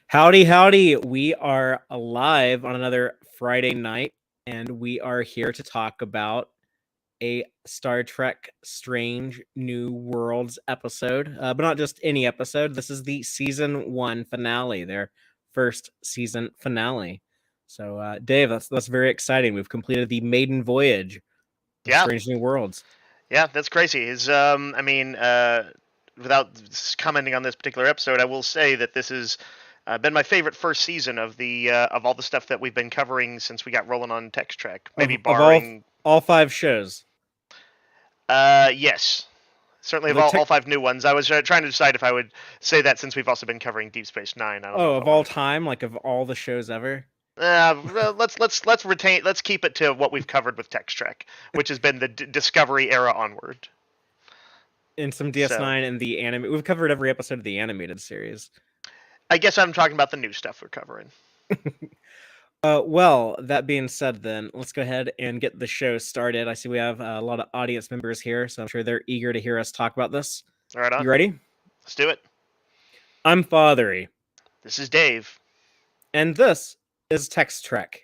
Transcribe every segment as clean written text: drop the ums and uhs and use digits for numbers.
Howdy, howdy. We are alive on another Friday night, and we are here to talk about a Star Trek Strange New Worlds episode, but not just any episode. This is the season 1 finale, their first season finale. So, Dave, that's very exciting. We've completed the maiden voyage of Yeah, Strange New Worlds. yeah, that's crazy. Without commenting on this particular episode, I will say that this has been my favorite first season of the of all the stuff that we've been covering since we got rolling on Tex-Trek. Maybe Of all barring, all 5 shows. yes, certainly of Like all five new ones. I was trying to decide if I would say that since we've also been covering Deep Space Nine. I don't know if I of all want time, like of all the shows ever. Let's keep it to what we've covered with Tex-Trek, which has been the Discovery era onward. In some So DS9 and the anime. We've covered every episode of the animated series. I guess I'm talking about the new stuff we're covering. Well, that being said, then let's go ahead and get the show started. I see we have a lot of audience members here, so I'm sure they're eager to hear us talk about this. Right on. You ready? Let's do it. I'm Fatheree, This is Dave. and this is Tex-Trek.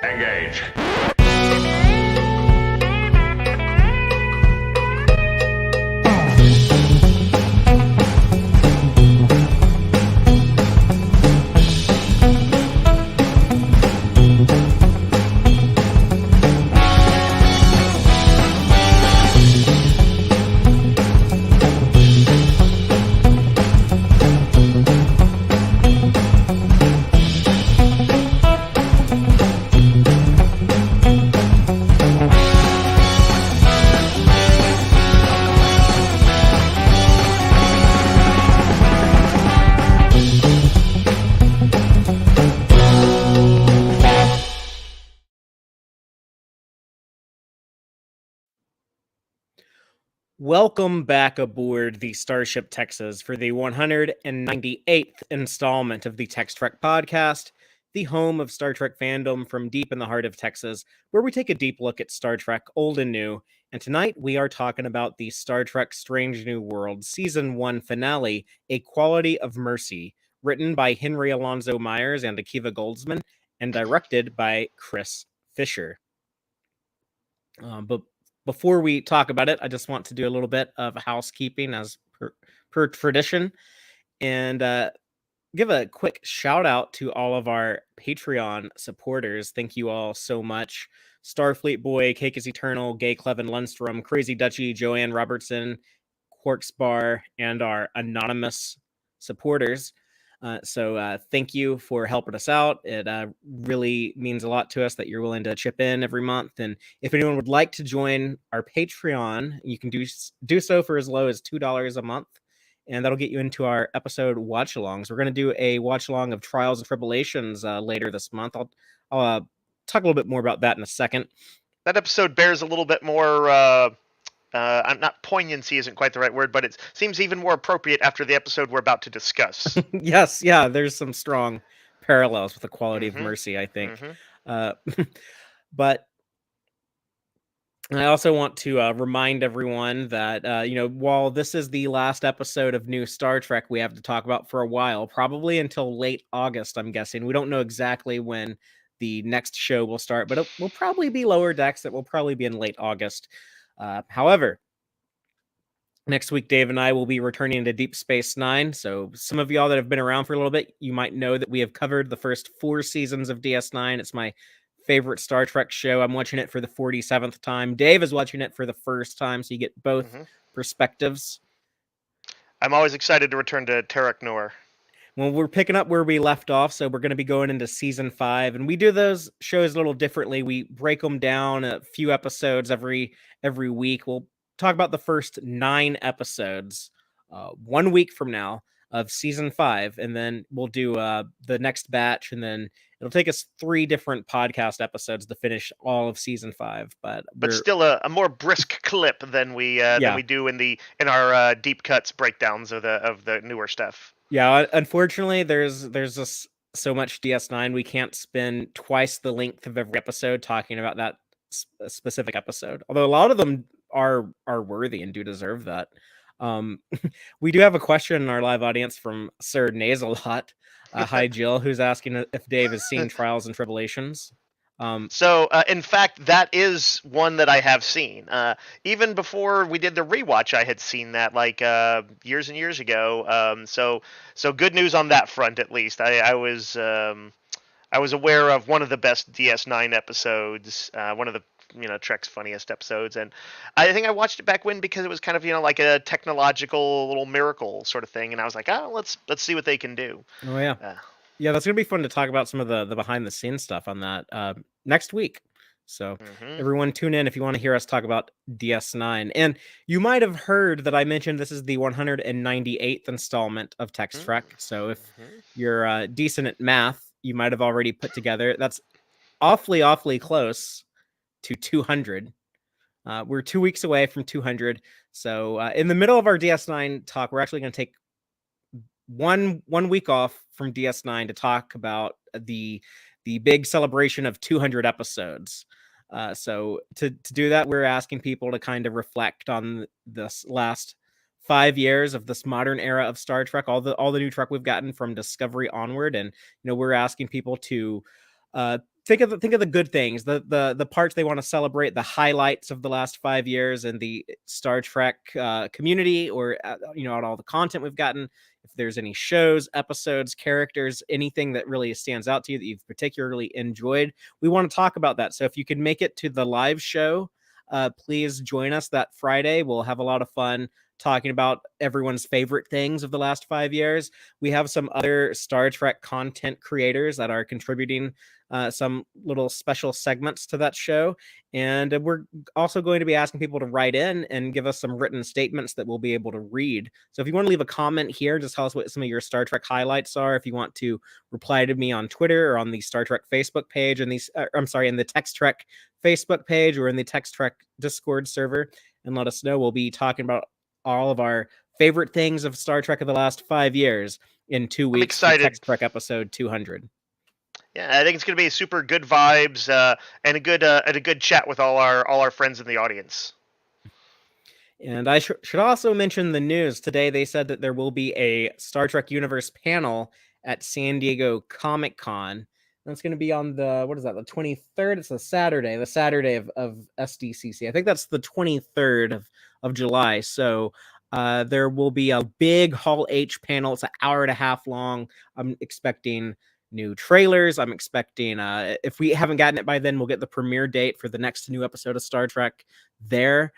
Engage. Welcome back aboard the Starship Texas for the 198th installment of the Tex-Trek podcast, the home of Star Trek fandom from deep in the heart of Texas, where we take a deep look at Star Trek, old and new. And tonight we are talking about the Star Trek Strange New Worlds Season 1 finale, A Quality of Mercy, written by Henry Alonso Myers and Akiva Goldsman, and directed by Chris Fisher. But before we talk about it, I just want to do a little bit of housekeeping as per tradition, and give a quick shout out to all of our Patreon supporters. Thank you all so much. Starfleet Boy, Cake is Eternal, Gay Clevin Lundstrom, Crazy Dutchy, Joanne Robertson, Quarks Bar, and our anonymous supporters. So thank you for helping us out. It really means a lot to us that you're willing to chip in every month. And if anyone would like to join our Patreon, you can do so for as low as $2 a month. And that'll get you into our episode watch-alongs. We're going to do a watch-along of Trials and Tribulations later this month. I'll talk a little bit more about that in a second. That episode bears a little bit more. I'm not poignancy isn't quite the right word, but it seems even more appropriate after the episode we're about to discuss. Yes, yeah, there's some strong parallels with the Quality of Mercy, I think. But I also want to remind everyone that, while this is the last episode of new Star Trek we have to talk about for a while, probably until late August, I'm guessing. We don't know exactly when the next show will start, but it will probably be Lower Decks. It will probably be in late August. However, next week, Dave and I will be returning to Deep Space Nine. So some of y'all that have been around for a little bit, you might know that we have covered the first 4 seasons of DS9. It's my favorite Star Trek show. I'm watching it for the 47th time. Dave is watching it for the first time, so you get both perspectives. I'm always excited to return to Terek Noor. Well, we're picking up where we left off, so we're going to be going into season 5, and we do those shows a little differently. We break them down a few episodes every week. We'll talk about the first 9 episodes 1 week from now of season 5, and then we'll do the next batch, and then it'll take us 3 different podcast episodes to finish all of season 5. But still a more brisk clip than we do in our deep cuts breakdowns of the newer stuff. Yeah, unfortunately, there's just so much DS9 we can't spend twice the length of every episode talking about that specific episode. Although a lot of them are worthy and do deserve that. We do have a question in our live audience from Sir Nasalot. Hi, Jill, who's asking if Dave has seen Trials and Tribulations. So, in fact, that is one that I have seen. Even before we did the rewatch, I had seen that like years and years ago. So good news on that front, at least. I was aware of one of the best DS9 episodes, one of the Trek's funniest episodes, and I think I watched it back when because it was kind of like a technological little miracle sort of thing, and I was like, oh, let's see what they can do. Oh yeah. Yeah, that's gonna be fun to talk about some of the behind the scenes stuff on that next week. So everyone tune in if you want to hear us talk about DS9. And you might have heard that I mentioned this is the 198th installment of Tex-Trek. So if you're decent at math, you might have already put together. That's awfully close to 200. We're 2 weeks away from 200. So in the middle of our DS9 talk, we're actually going to take one week off from DS9 to talk about the big celebration of 200 episodes. So to do that, we're asking people to kind of reflect on this last 5 years of this modern era of Star Trek, all the new Trek we've gotten from Discovery onward, and we're asking people to think of the good things, the parts they want to celebrate, the highlights of the last 5 years and the Star Trek community, or all the content we've gotten. If there's any shows, episodes, characters, anything that really stands out to you that you've particularly enjoyed, we want to talk about that. So if you can make it to the live show, please join us that Friday. We'll have a lot of fun talking about everyone's favorite things of the last 5 years. We have some other Star Trek content creators that are contributing some little special segments to that show. And we're also going to be asking people to write in and give us some written statements that we'll be able to read. So if you want to leave a comment here, just tell us what some of your Star Trek highlights are. If you want to reply to me on Twitter or on the Star Trek Facebook page, and in the Tex-Trek Facebook page or in the Tex-Trek Discord server, and let us know. We'll be talking about all of our favorite things of Star Trek of the last 5 years in 2 weeks. I'm excited. For Tex-Trek episode 200. Yeah, I think it's going to be super good vibes and a good chat with all our friends in the audience. And I should also mention the news. Today they said that there will be a Star Trek Universe panel at San Diego Comic-Con. That's going to be on the 23rd? It's the Saturday of SDCC. I think that's the 23rd of July. So there will be a big Hall H panel. It's an hour and a half long. I'm expecting new trailers. I'm expecting, if we haven't gotten it by then, we'll get the premiere date for the next new episode of Star Trek there.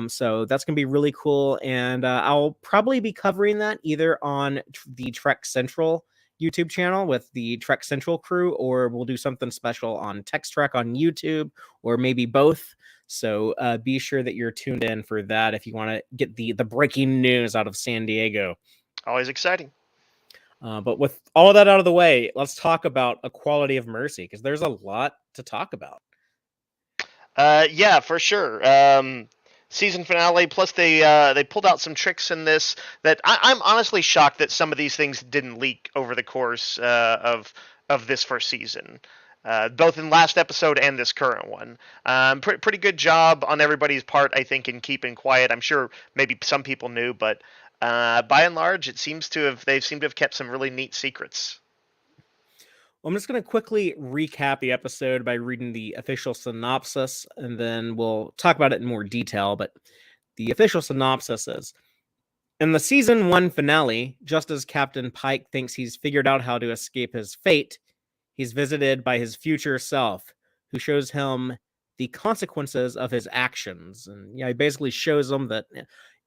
So that's going to be really cool. And I'll probably be covering that either on the Trek Central YouTube channel with the Trek Central crew, or we'll do something special on Tex-Trek on YouTube, or maybe both. So be sure that you're tuned in for that if you want to get the breaking news out of San Diego. Always exciting. But with all of that out of the way, let's talk about Equality of Mercy, because there's a lot to talk about. Yeah, for sure. Season finale. Plus, they pulled out some tricks in this that I'm honestly shocked that some of these things didn't leak over the course of this first season, both in last episode and this current one. Pretty good job on everybody's part, I think, in keeping quiet. I'm sure maybe some people knew, but by and large, they seem to have kept some really neat secrets. Well, I'm just going to quickly recap the episode by reading the official synopsis, and then we'll talk about it in more detail. But the official synopsis is, in the season 1 finale, just as Captain Pike thinks he's figured out how to escape his fate, he's visited by his future self, who shows him the consequences of his actions. And he basically shows him that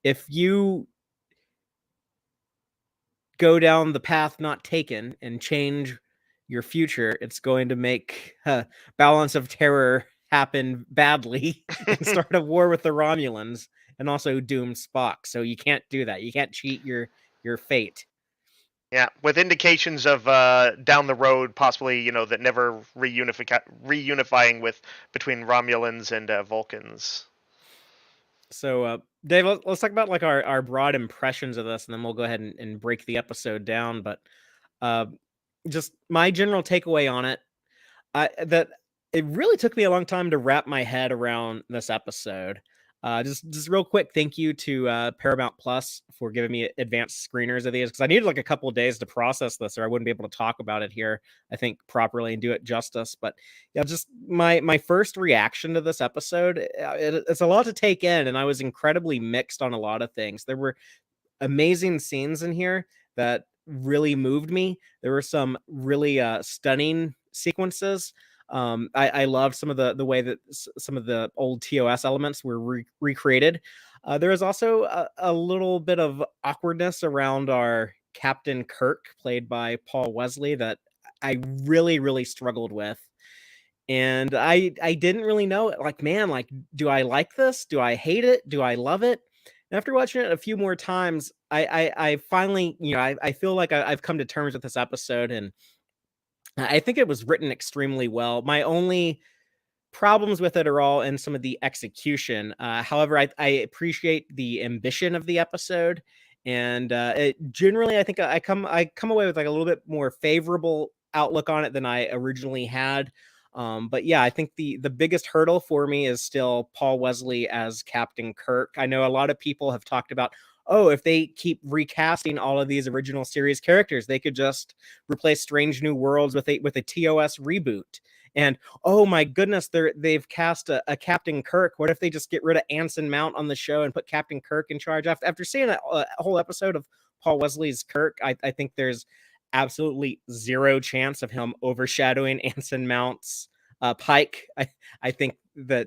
if you go down the path not taken and change your future, it's going to make Balance of Terror happen badly and start a war with the Romulans, and also doom Spock. So you can't do that. You can't cheat your fate. Yeah, with indications of down the road, possibly, that never reunifying between Romulans and Vulcans. So, Dave, let's talk about our broad impressions of this, and then we'll go ahead and break the episode down. But just my general takeaway on it, that it really took me a long time to wrap my head around this episode. Just real quick, thank you to Paramount Plus for giving me advanced screeners of these, because I needed like a couple of days to process this, or I wouldn't be able to talk about it here, I think, properly and do it justice. But yeah, just my first reaction to this episode, it's a lot to take in, and I was incredibly mixed on a lot of things. There were amazing scenes in here that really moved me. There were some really stunning sequences. I loved some of the way that some of the old TOS elements were recreated. There was also a little bit of awkwardness around our Captain Kirk, played by Paul Wesley, that I really struggled with. And I didn't really know, like, man, like, do I like this? Do I hate it? Do I love it? And after watching it a few more times, I finally, I feel like I've come to terms with this episode, and I think it was written extremely well. My only problems with it are all in some of the execution. However, I appreciate the ambition of the episode, and generally, I think I come away with like a little bit more favorable outlook on it than I originally had. But yeah, I think the biggest hurdle for me is still Paul Wesley as Captain Kirk. I know a lot of people have talked about, oh, if they keep recasting all of these original series characters, they could just replace Strange New Worlds with a TOS reboot. And oh my goodness, they've cast a Captain Kirk. What if they just get rid of Anson Mount on the show and put Captain Kirk in charge? After seeing a whole episode of Paul Wesley's Kirk, I think there's absolutely zero chance of him overshadowing Anson Mount's Pike. I think that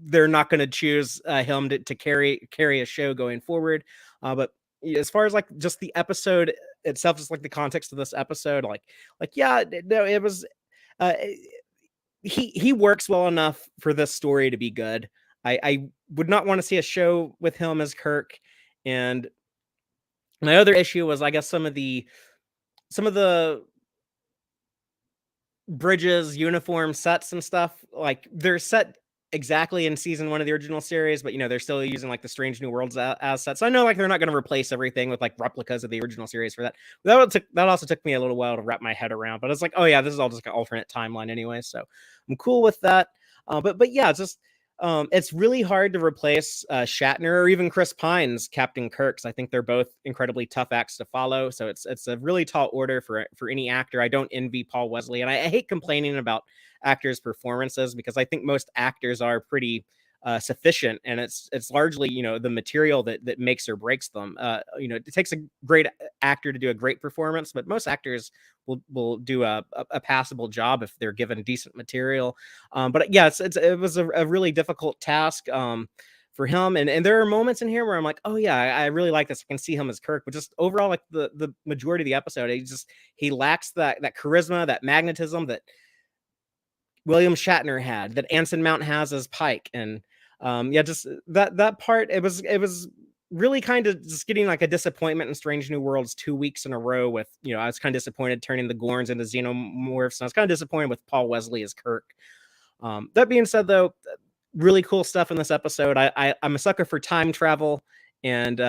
they're not going to choose him to carry a show going forward. But as far as like just the episode itself, just like the context of this episode, like yeah, no, it was. Uh, he works well enough for this story to be good. I would not want to see a show with him as Kirk. And my other issue was, I guess, some of the bridges, uniform sets and stuff, like they're set exactly in season one of the original series, but they're still using like the Strange New Worlds as sets. So I know like they're not going to replace everything with like replicas of the original series for that. That also took me a little while to wrap my head around, but it's like, oh yeah, this is all just an alternate timeline anyway, so I'm cool with that. But yeah, it's really hard to replace Shatner or even Chris Pine's Captain Kirk's. I think they're both incredibly tough acts to follow, so it's a really tall order for any actor. I don't envy Paul Wesley, and I hate complaining about actors' performances, because I think most actors are pretty sufficient, and it's largely the material that makes or breaks them. It takes a great actor to do a great performance, but most actors will do a passable job if they're given decent material. But yeah, it was a really difficult task. For him, and there are moments in here where I'm like, oh yeah, I really like this. I can see him as Kirk, but just overall, like the majority of the episode, he lacks that charisma, that magnetism that William Shatner had, that Anson Mount has as Pike. And yeah, just that part, it was really kind of just getting like a disappointment in Strange New Worlds 2 weeks in a row with, I was kind of disappointed turning the Gorns into xenomorphs, and I was kind of disappointed with Paul Wesley as Kirk. That being said, though, really cool stuff in this episode. I'm a sucker for time travel, and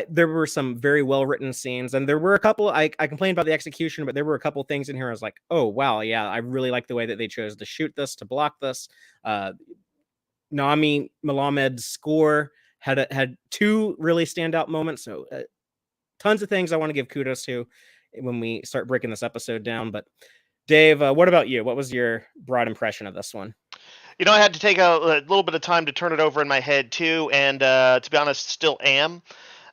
there were some very well written scenes, and there were a couple. I complained about the execution, but there were a couple things in here I was like, oh wow, yeah, I really like the way that they chose to shoot this, to block this. Nami Malamed's score had two really standout moments. So tons of things I want to give kudos to when we start breaking this episode down. But Dave, what about you? What was your broad impression of this one? I had to take a little bit of time to turn it over in my head too, and to be honest, still am.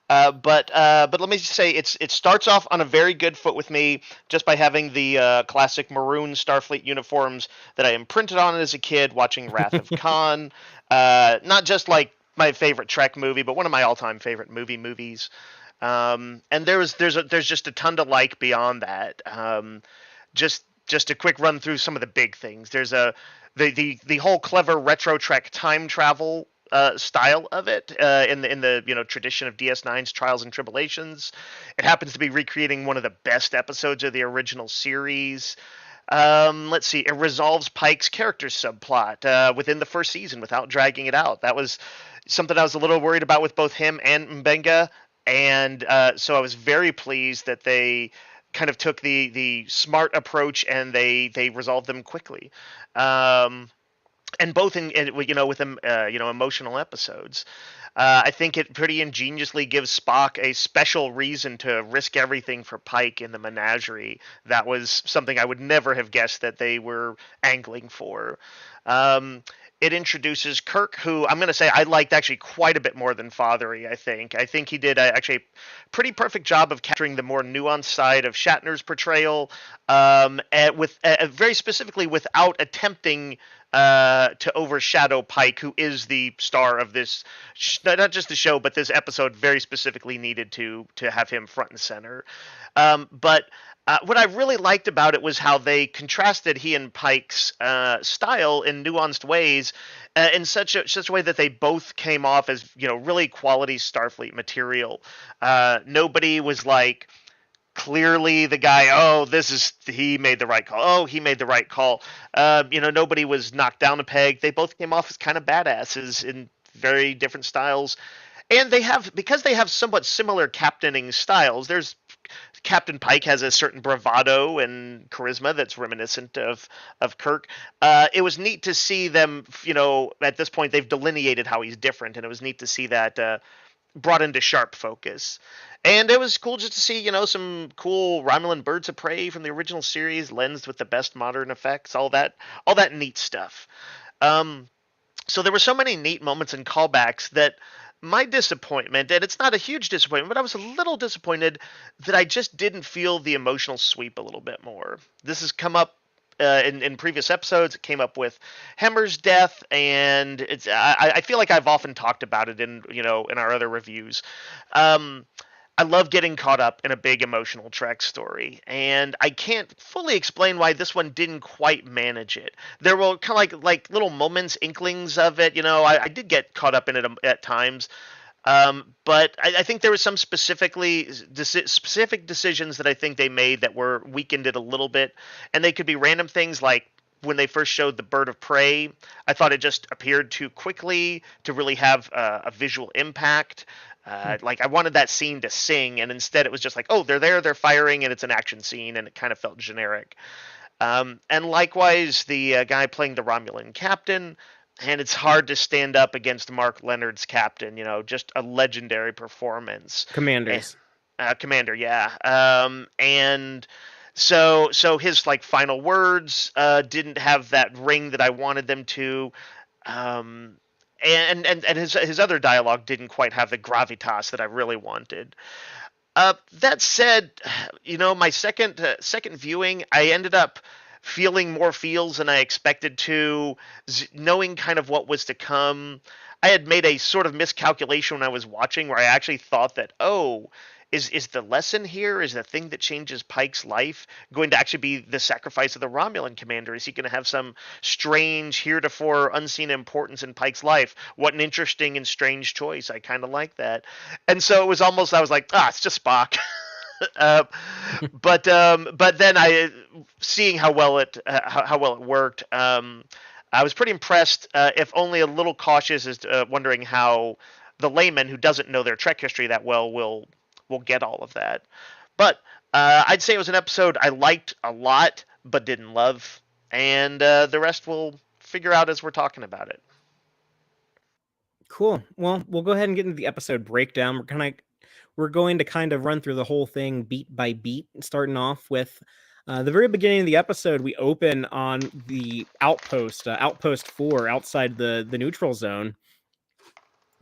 But let me just say, it starts off on a very good foot with me, just by having the classic maroon Starfleet uniforms that I imprinted on as a kid watching Wrath of Khan. Not just like my favorite Trek movie, but one of my all-time favorite movies. And there's just a ton to like beyond that. Just a quick run through some of the big things. There's the whole clever retro Trek time travel style of it in the tradition of DS9's Trials and Tribulations. It happens to be recreating one of the best episodes of the original series. Let's see. It resolves Pike's character subplot within the first season without dragging it out. That was something I was a little worried about with both him and Mbenga, and so I was very pleased that they kind of took the smart approach and they resolved them quickly. and both in with them emotional episodes. I think it pretty ingeniously gives Spock a special reason to risk everything for Pike in the menagerie. That was something I would never have guessed that they were angling for. Um, it introduces Kirk, who I'm going to say I liked actually quite a bit more than Fatheree. I think he did actually a pretty perfect job of capturing the more nuanced side of Shatner's portrayal, and with very specifically without attempting to overshadow Pike, who is the star of this, not just the show, but this episode very specifically needed to have him front and center. But what I really liked about it was how they contrasted he and Pike's style in nuanced ways, in such a way that they both came off as really quality Starfleet material. Nobody was like clearly the guy, oh, he made the right call, oh, he made the right call. Nobody was knocked down a peg. They both came off as kind of badasses in very different styles, and because they have somewhat similar captaining styles. There's Captain Pike has a certain bravado and charisma that's reminiscent of Kirk. It was neat to see them. At this point they've delineated how he's different, and it was neat to see that brought into sharp focus. And it was cool just to see, some cool Romulan birds of prey from the original series, lensed with the best modern effects, all that neat stuff. So there were so many neat moments and callbacks that my disappointment, and it's not a huge disappointment, but I was a little disappointed that I just didn't feel the emotional sweep a little bit more. This has come up in previous episodes. It came up with Hemmer's death, and I feel like I've often talked about it in our other reviews. I love getting caught up in a big emotional Trek story, and I can't fully explain why this one didn't quite manage it. There were kind of like little moments, inklings of it. I did get caught up in it at times, but I think there was some specific decisions that I think they made that were weakened it a little bit, and they could be random things like when they first showed the bird of prey. I thought it just appeared too quickly to really have a visual impact. Like I wanted that scene to sing, and instead it was just like, oh, they're there, they're firing, and it's an action scene, and it kind of felt generic. And likewise, the guy playing the Romulan captain, and it's hard to stand up against Mark Leonard's captain. Just a legendary performance. Commanders. Commander, yeah. And so his like final words didn't have that ring that I wanted them to. And his other dialogue didn't quite have the gravitas that I really wanted. That said, my second viewing, I ended up feeling more feels than I expected to, knowing kind of what was to come. I had made a sort of miscalculation when I was watching, where I actually thought that, oh, is the lesson here, is the thing that changes Pike's life going to actually be the sacrifice of the Romulan commander? Is he going to have some strange, heretofore unseen importance in Pike's life? What an interesting and strange choice. I kind of like that. And so it was almost, I was like, it's just Spock. But then seeing how well it worked, I was pretty impressed. If only a little cautious, as wondering how the layman who doesn't know their Trek history that well will get all of that. But I'd say it was an episode I liked a lot but didn't love, and the rest we'll figure out as we're talking about it. Cool. Well, we'll go ahead and get into the episode breakdown. We're going to kind of run through the whole thing beat by beat, starting off with the very beginning of the episode. We open on the outpost 4, outside the neutral zone,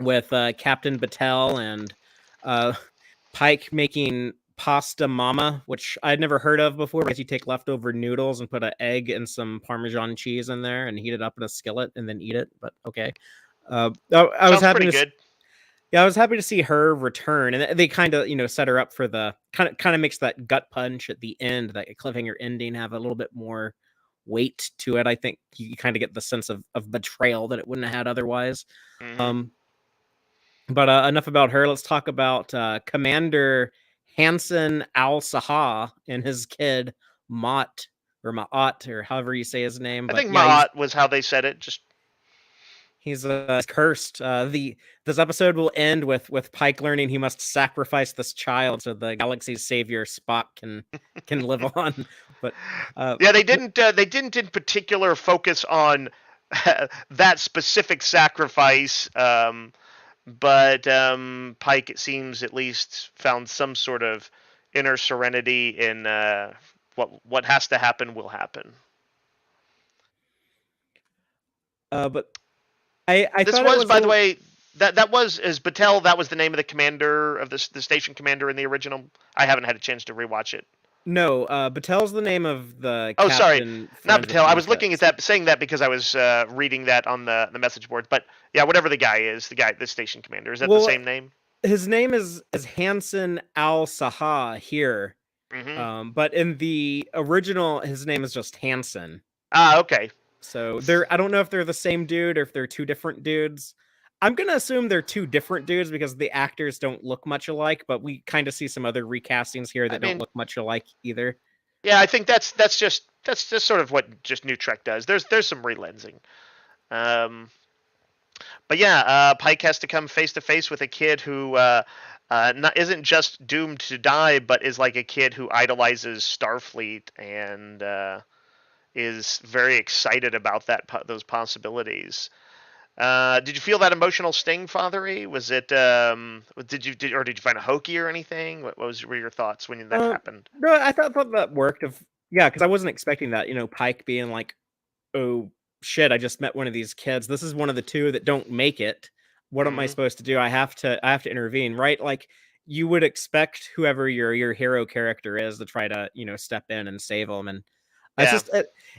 with Captain Battelle and Pike making pasta mama, which I'd never heard of before, because you take leftover noodles and put an egg and some Parmesan cheese in there and heat it up in a skillet and then eat it. But okay. I was happy pretty good. Yeah, I was happy to see her return, and they kind of, set her up for the kind of makes that gut punch at the end, that cliffhanger ending, have a little bit more weight to it. I think you kind of get the sense of betrayal that it wouldn't have had otherwise. Mm-hmm. But enough about her. Let's talk about Commander Hansen Al-Saha and his kid Mott, or Ma'at, or however you say his name. I think Ma'at was how they said it. Just he's cursed. This episode will end with Pike learning he must sacrifice this child so the galaxy's savior Spock can live on. But yeah, they didn't in particular focus on that specific sacrifice. But Pike, it seems, at least found some sort of inner serenity in what has to happen will happen. But I This thought it was, was a by the way, that was is Battelle. That was the name of the commander of the station commander in the original. I haven't had a chance to rewatch it. no. Battelle's the name of the Oh, sorry, captain not friends with Battelle. I was looking at benefits. that, saying that because I was reading that on the message board. But yeah, whatever the guy is, the station commander, is that the Well, same name? his name is Hanson Al Saha here. Mm-hmm. But in the original, his name is just Hanson. Ah, okay. So I don't know if they're the same dude or if they're two different dudes. I'm gonna assume they're two different dudes because the actors don't look much alike, but we kind of see some other recastings here I that don't mean, look much alike either. yeah, I think that's just sort of what just New Trek does. There's some relensing. Um, but yeah, Pike has to come face to face with a kid who isn't just doomed to die, but is like a kid who idolizes Starfleet and is very excited about those possibilities. Did you feel that emotional sting, Fathery? Was it? Did you find it hokey or anything? Were your thoughts when that Um, happened? no, I thought that worked. Yeah, because I wasn't expecting that. Pike being like, "Oh shit, I just met one of these kids. This is one of the two that don't make it. What am I Hmm. supposed to do? I have to intervene, right? Like you would expect whoever your hero character is to try to step in and save them. And it's Yeah. just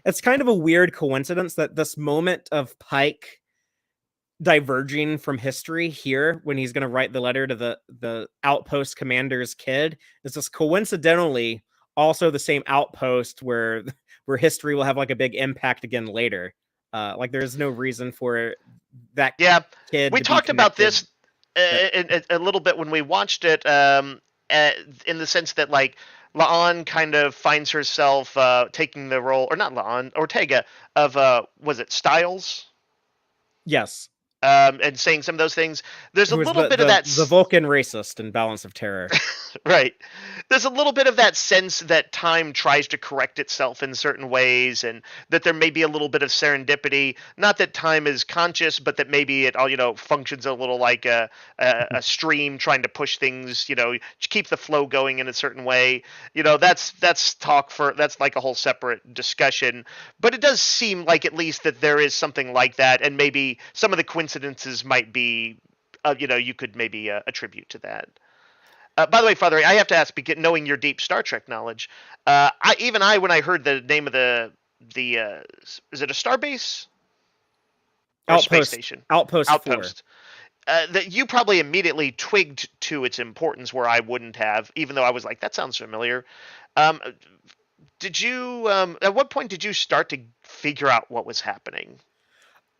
it's kind of a weird coincidence that this moment of Pike diverging from history here when he's going to write the letter to the outpost commander's kid is just coincidentally also the same outpost where history will have like a big impact again later. Like there's no reason for that Yeah, kid we to be talked about connected. this That a little bit when we watched it, uh, in the sense that like Laan kind of finds herself taking the role, or not Laan, Ortega of was it Styles, yes, and saying some of those things. There's a who is little the bit of the that. the Vulcan racist in Balance of Terror. Right. There's a little bit of that sense that time tries to correct itself in certain ways, and that there may be a little bit of serendipity. Not that time is conscious, but that maybe it all, functions a little like a stream trying to push things, keep the flow going in a certain way. That's like a whole separate discussion. But it does seem like at least that there is something like that, and maybe some of the coincidences might be, you could maybe attribute to that. By the way, Father, I have to ask, knowing your deep Star Trek knowledge, when I heard the name of the is it a starbase or a space station? Outpost 4. Outpost. That you probably immediately twigged to its importance, where I wouldn't have, even though I was like, that sounds familiar. Um, did you? At what point did you start to figure out what was happening?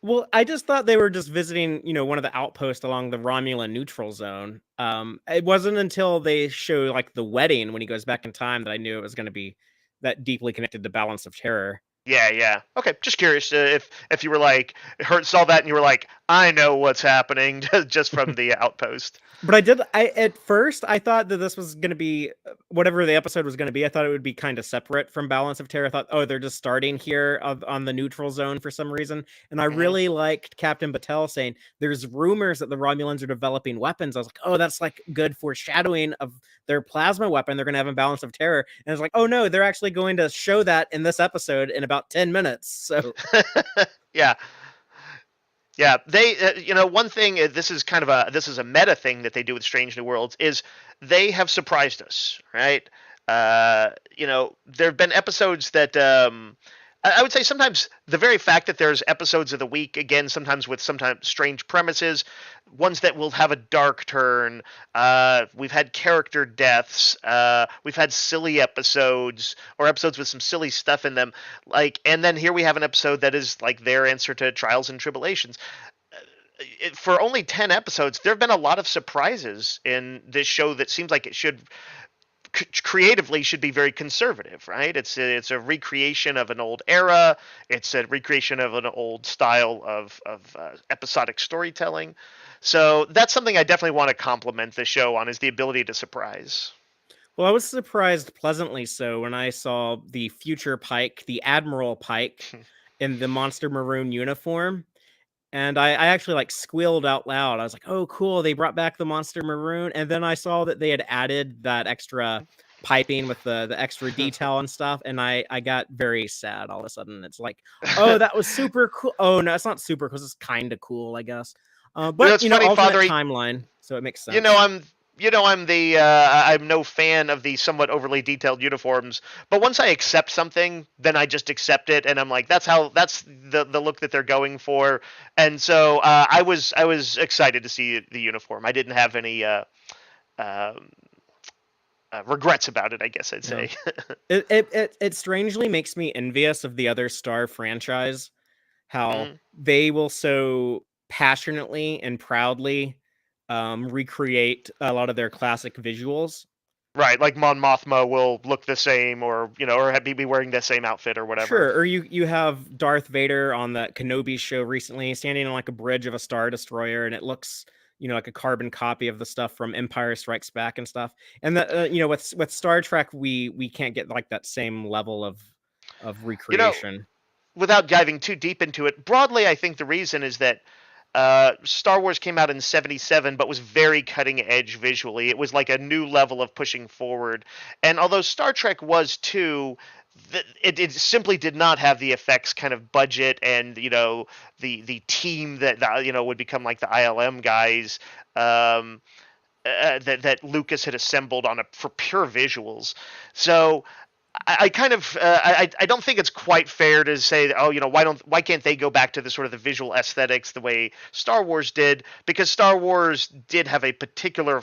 Well, I just thought they were just visiting, one of the outposts along the Romulan neutral zone. It wasn't until they show like the wedding when he goes back in time that I knew it was going to be that deeply connected to Balance of Terror. Yeah, yeah. Okay, just curious if you were like saw that and you were like, I know what's happening just from the outpost. But I at first I thought that this was going to be whatever the episode was going to be. I thought it would be kind of separate from Balance of Terror. I thought, oh, they're just starting here on the neutral zone for some reason. And I Hmm. really liked Captain Battelle saying there's rumors that the Romulans are developing weapons. I was like, oh, that's like good foreshadowing of their plasma weapon they're going to have in Balance of Terror. And it's like, oh no, they're actually going to show that in this episode in about 10 minutes. So Yeah, yeah. They, one thing. This is a meta thing that they do with Strange New Worlds is they have surprised us, right? There have been episodes that I would say sometimes the very fact that there's episodes of the week, again, sometimes with sometimes strange premises, ones that will have a dark turn. We've had character deaths. We've had silly episodes or episodes with some silly stuff in them. And then here we have an episode that is like their answer to Trials and Tribulations. For only 10 episodes, there have been a lot of surprises in this show that seems like it should creatively should be very conservative, right? It's a recreation of an old era. It's a recreation of an old style of episodic storytelling. So that's something I definitely want to compliment the show on, is the ability to surprise. well, I was surprised pleasantly so when I saw the future Pike, the Admiral Pike, in the Monster Maroon uniform. And I actually like squealed out loud. I was like, "Oh, cool! They brought back the Monster Maroon." And then I saw that they had added that extra piping with the extra detail and stuff, and I got very sad all of a sudden. It's like, "Oh, that was super cool." Oh no, it's not super cool. It's kind of cool, I guess. But It's funny, alternate Father. timeline, so it makes You know, sense. I'm no fan of the somewhat overly detailed uniforms, but once I accept something, then I just accept it, and I'm like, that's the look that they're going for, and so I was excited to see the uniform. I didn't have any um regrets about it, I guess I'd Yeah. say. It strangely makes me envious of the other Star franchise, how Mhm. they will so passionately and proudly recreate a lot of their classic visuals. Right, like Mon Mothma will look the same, or be wearing the same outfit or whatever. Sure, or you have Darth Vader on that Kenobi show recently, standing on like a bridge of a star destroyer, and it looks, like a carbon copy of the stuff from Empire Strikes Back and stuff. And that, with Star Trek, we can't get like that same level of You know, recreation. without diving too deep into it, broadly, I think the reason is that Star Wars came out in '77, but was very cutting edge visually. It was like a new level of pushing forward. And although Star Trek was too, it simply did not have the effects kind of budget and the team that would become like the ILM guys. Um, that Lucas had assembled for pure visuals. So I kind of I don't think it's quite fair to say, oh, why can't they go back to the sort of the visual aesthetics the way Star Wars did, because Star Wars did have a particular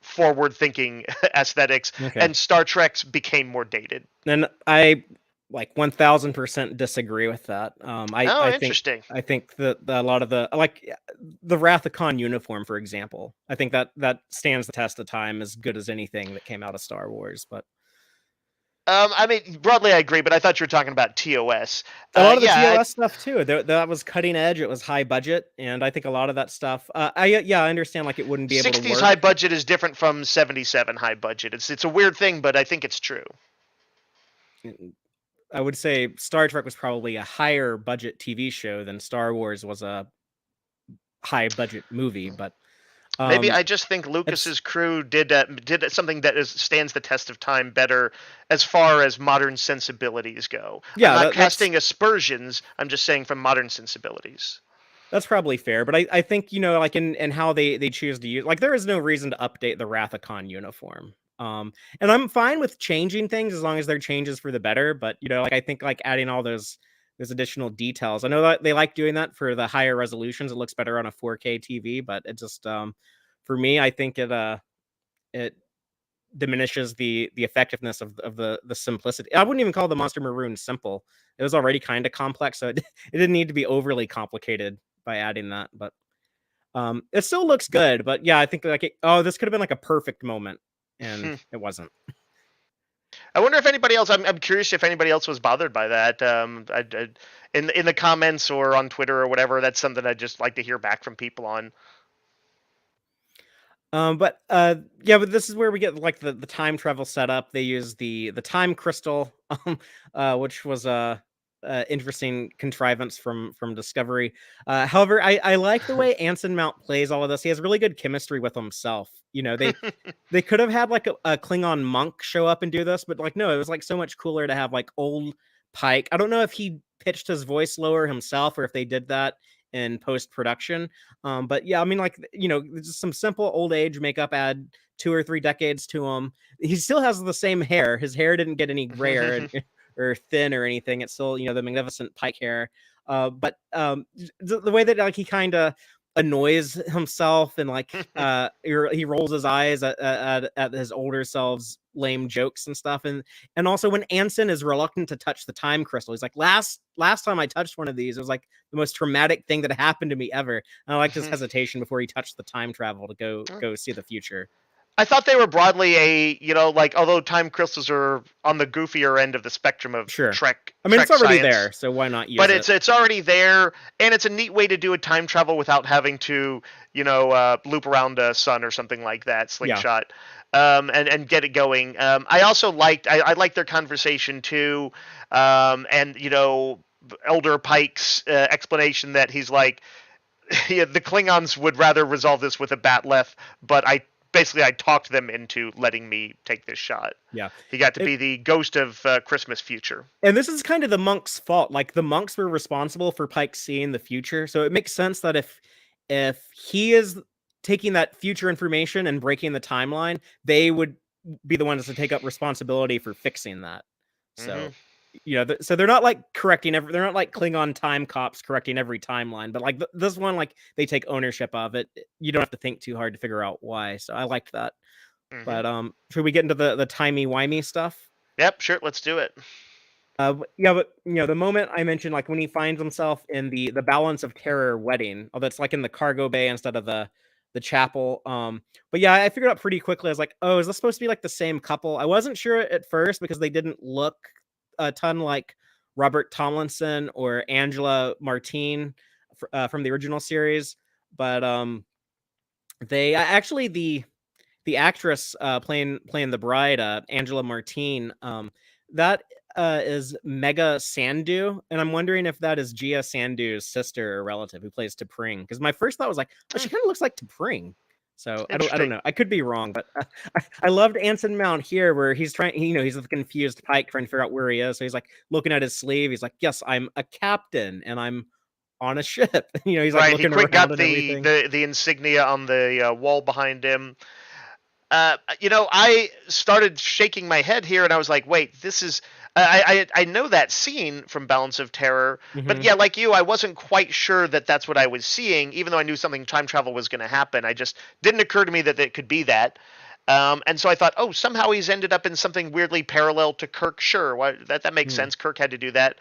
forward thinking aesthetics, Okay. and Star Trek's became more dated. And I like 1000% disagree with that. Oh, interesting. I think that a lot of the Wrath of Khan uniform, for example, I think that stands the test of time as good as anything that came out of Star Wars. But I mean, broadly, I agree, but I thought you were talking about TOS. a lot of the Yeah, TOS stuff too, that was cutting edge. It was high budget, and I think a lot of that stuff. I understand like it wouldn't be able to '60s high work. budget is different from '77 high budget. It's a weird thing, but I think it's true. I would say Star Trek was probably a higher budget TV show than Star Wars was a high budget movie, but Maybe um, I just think it's Lucas's crew did something that stands the test of time better as far as modern sensibilities go. I'm yeah, not that's casting aspersions. I'm just saying from modern sensibilities. that's probably fair. But I think like in how they choose to use, like, there is no reason to update the Wrath of Khan uniform. And I'm fine with changing things as long as they're changes for the better. But like, I think like adding all those additional details. I know that they like doing that for the higher resolutions. It looks better on a 4K TV, but it just for me, I think it diminishes the effectiveness of the simplicity. I wouldn't even call the Monster Maroon simple. It was already kind of complex, so it didn't need to be overly complicated by adding that. But it still looks good. But yeah, I think like this could have been like a perfect moment, and it wasn't. I wonder if anybody else. I'm curious if anybody else was bothered by that. In the comments or on Twitter or whatever. That's something I'd just like to hear back from people on. But yeah, but this is where we get like the time travel setup. They use the time crystal, which was a interesting contrivance from Discovery. However, I like the way Anson Mount plays all of this. He has really good chemistry with himself. They could have had like a Klingon monk show up and do this, but like no, it was like so much cooler to have like old Pike. I don't know if he pitched his voice lower himself or if they did that in post production. But yeah, I mean, like just some simple old age makeup, add 2 or 3 decades to him. He still has the same hair. His hair didn't get any grayer or thin or anything. It's still the magnificent Pike hair. But the way that like he kind of annoys himself and like he rolls his eyes at his older selves lame jokes and stuff, and also when Anson is reluctant to touch the time crystal, he's like, last time I touched one of these, it was like the most traumatic thing that happened to me ever. And I liked his hesitation before he touched the time travel to go see the future. I thought they were broadly like, although time crystals are on the goofier end of the spectrum of Sure. Trek I mean, it's Trek already science, there, so why not use but it? it's already there, and it's a neat way to do a time travel without having to loop around a sun or something like that, Yeah. slingshot, and get it going. I also liked I liked their conversation too, and Elder Pike's explanation that he's like, yeah, the Klingons would rather resolve this with a batleth, but I talked them into letting me take this shot. Yeah. He got to be the ghost of Christmas future. And this is kind of the monks' fault. Like, the monks were responsible for Pike seeing the future, so it makes sense that if he is taking that future information and breaking the timeline, they would be the ones to take up responsibility for fixing that. So, so they're not like they're not like Klingon time cops correcting every timeline, but like this one, like they take ownership of it. You don't have to think too hard to figure out why. So I liked that. But should we get into the timey-wimey stuff? Yep, sure, let's do it. Yeah, but the moment I mentioned, like when he finds himself in the Balance of Terror wedding, although it's like in the cargo bay instead of the chapel. But yeah, I figured out pretty quickly. I was like, oh, is this supposed to be like the same couple? I wasn't sure at first because they didn't look a ton like Robert Tomlinson or Angela Martine from the original series. But they actually the actress playing the bride, Angela Martine, that is Mega Sandu, and I'm wondering if that is Gia Sandu's sister or relative who plays T'Pring. Because my first thought was like, oh, she kind of looks like T'Pring. So I don't know. I could be wrong, but I loved Anson Mount here, where he's trying. He's the confused Pike trying to figure out where he is. So he's like looking at his sleeve. He's like, "Yes, I'm a captain, and I'm on a ship." He's like looking around got and everything. the insignia on the wall behind him. I started shaking my head here, and I was like, "Wait, this is." I know that scene from Balance of Terror, but yeah, like you, I wasn't quite sure that that's what I was seeing, even though I knew something time travel was going to happen. I just didn't occur to me that it could be that. And so I thought, oh, somehow he's ended up in something weirdly parallel to Kirk. Sure, that makes sense. Kirk had to do that.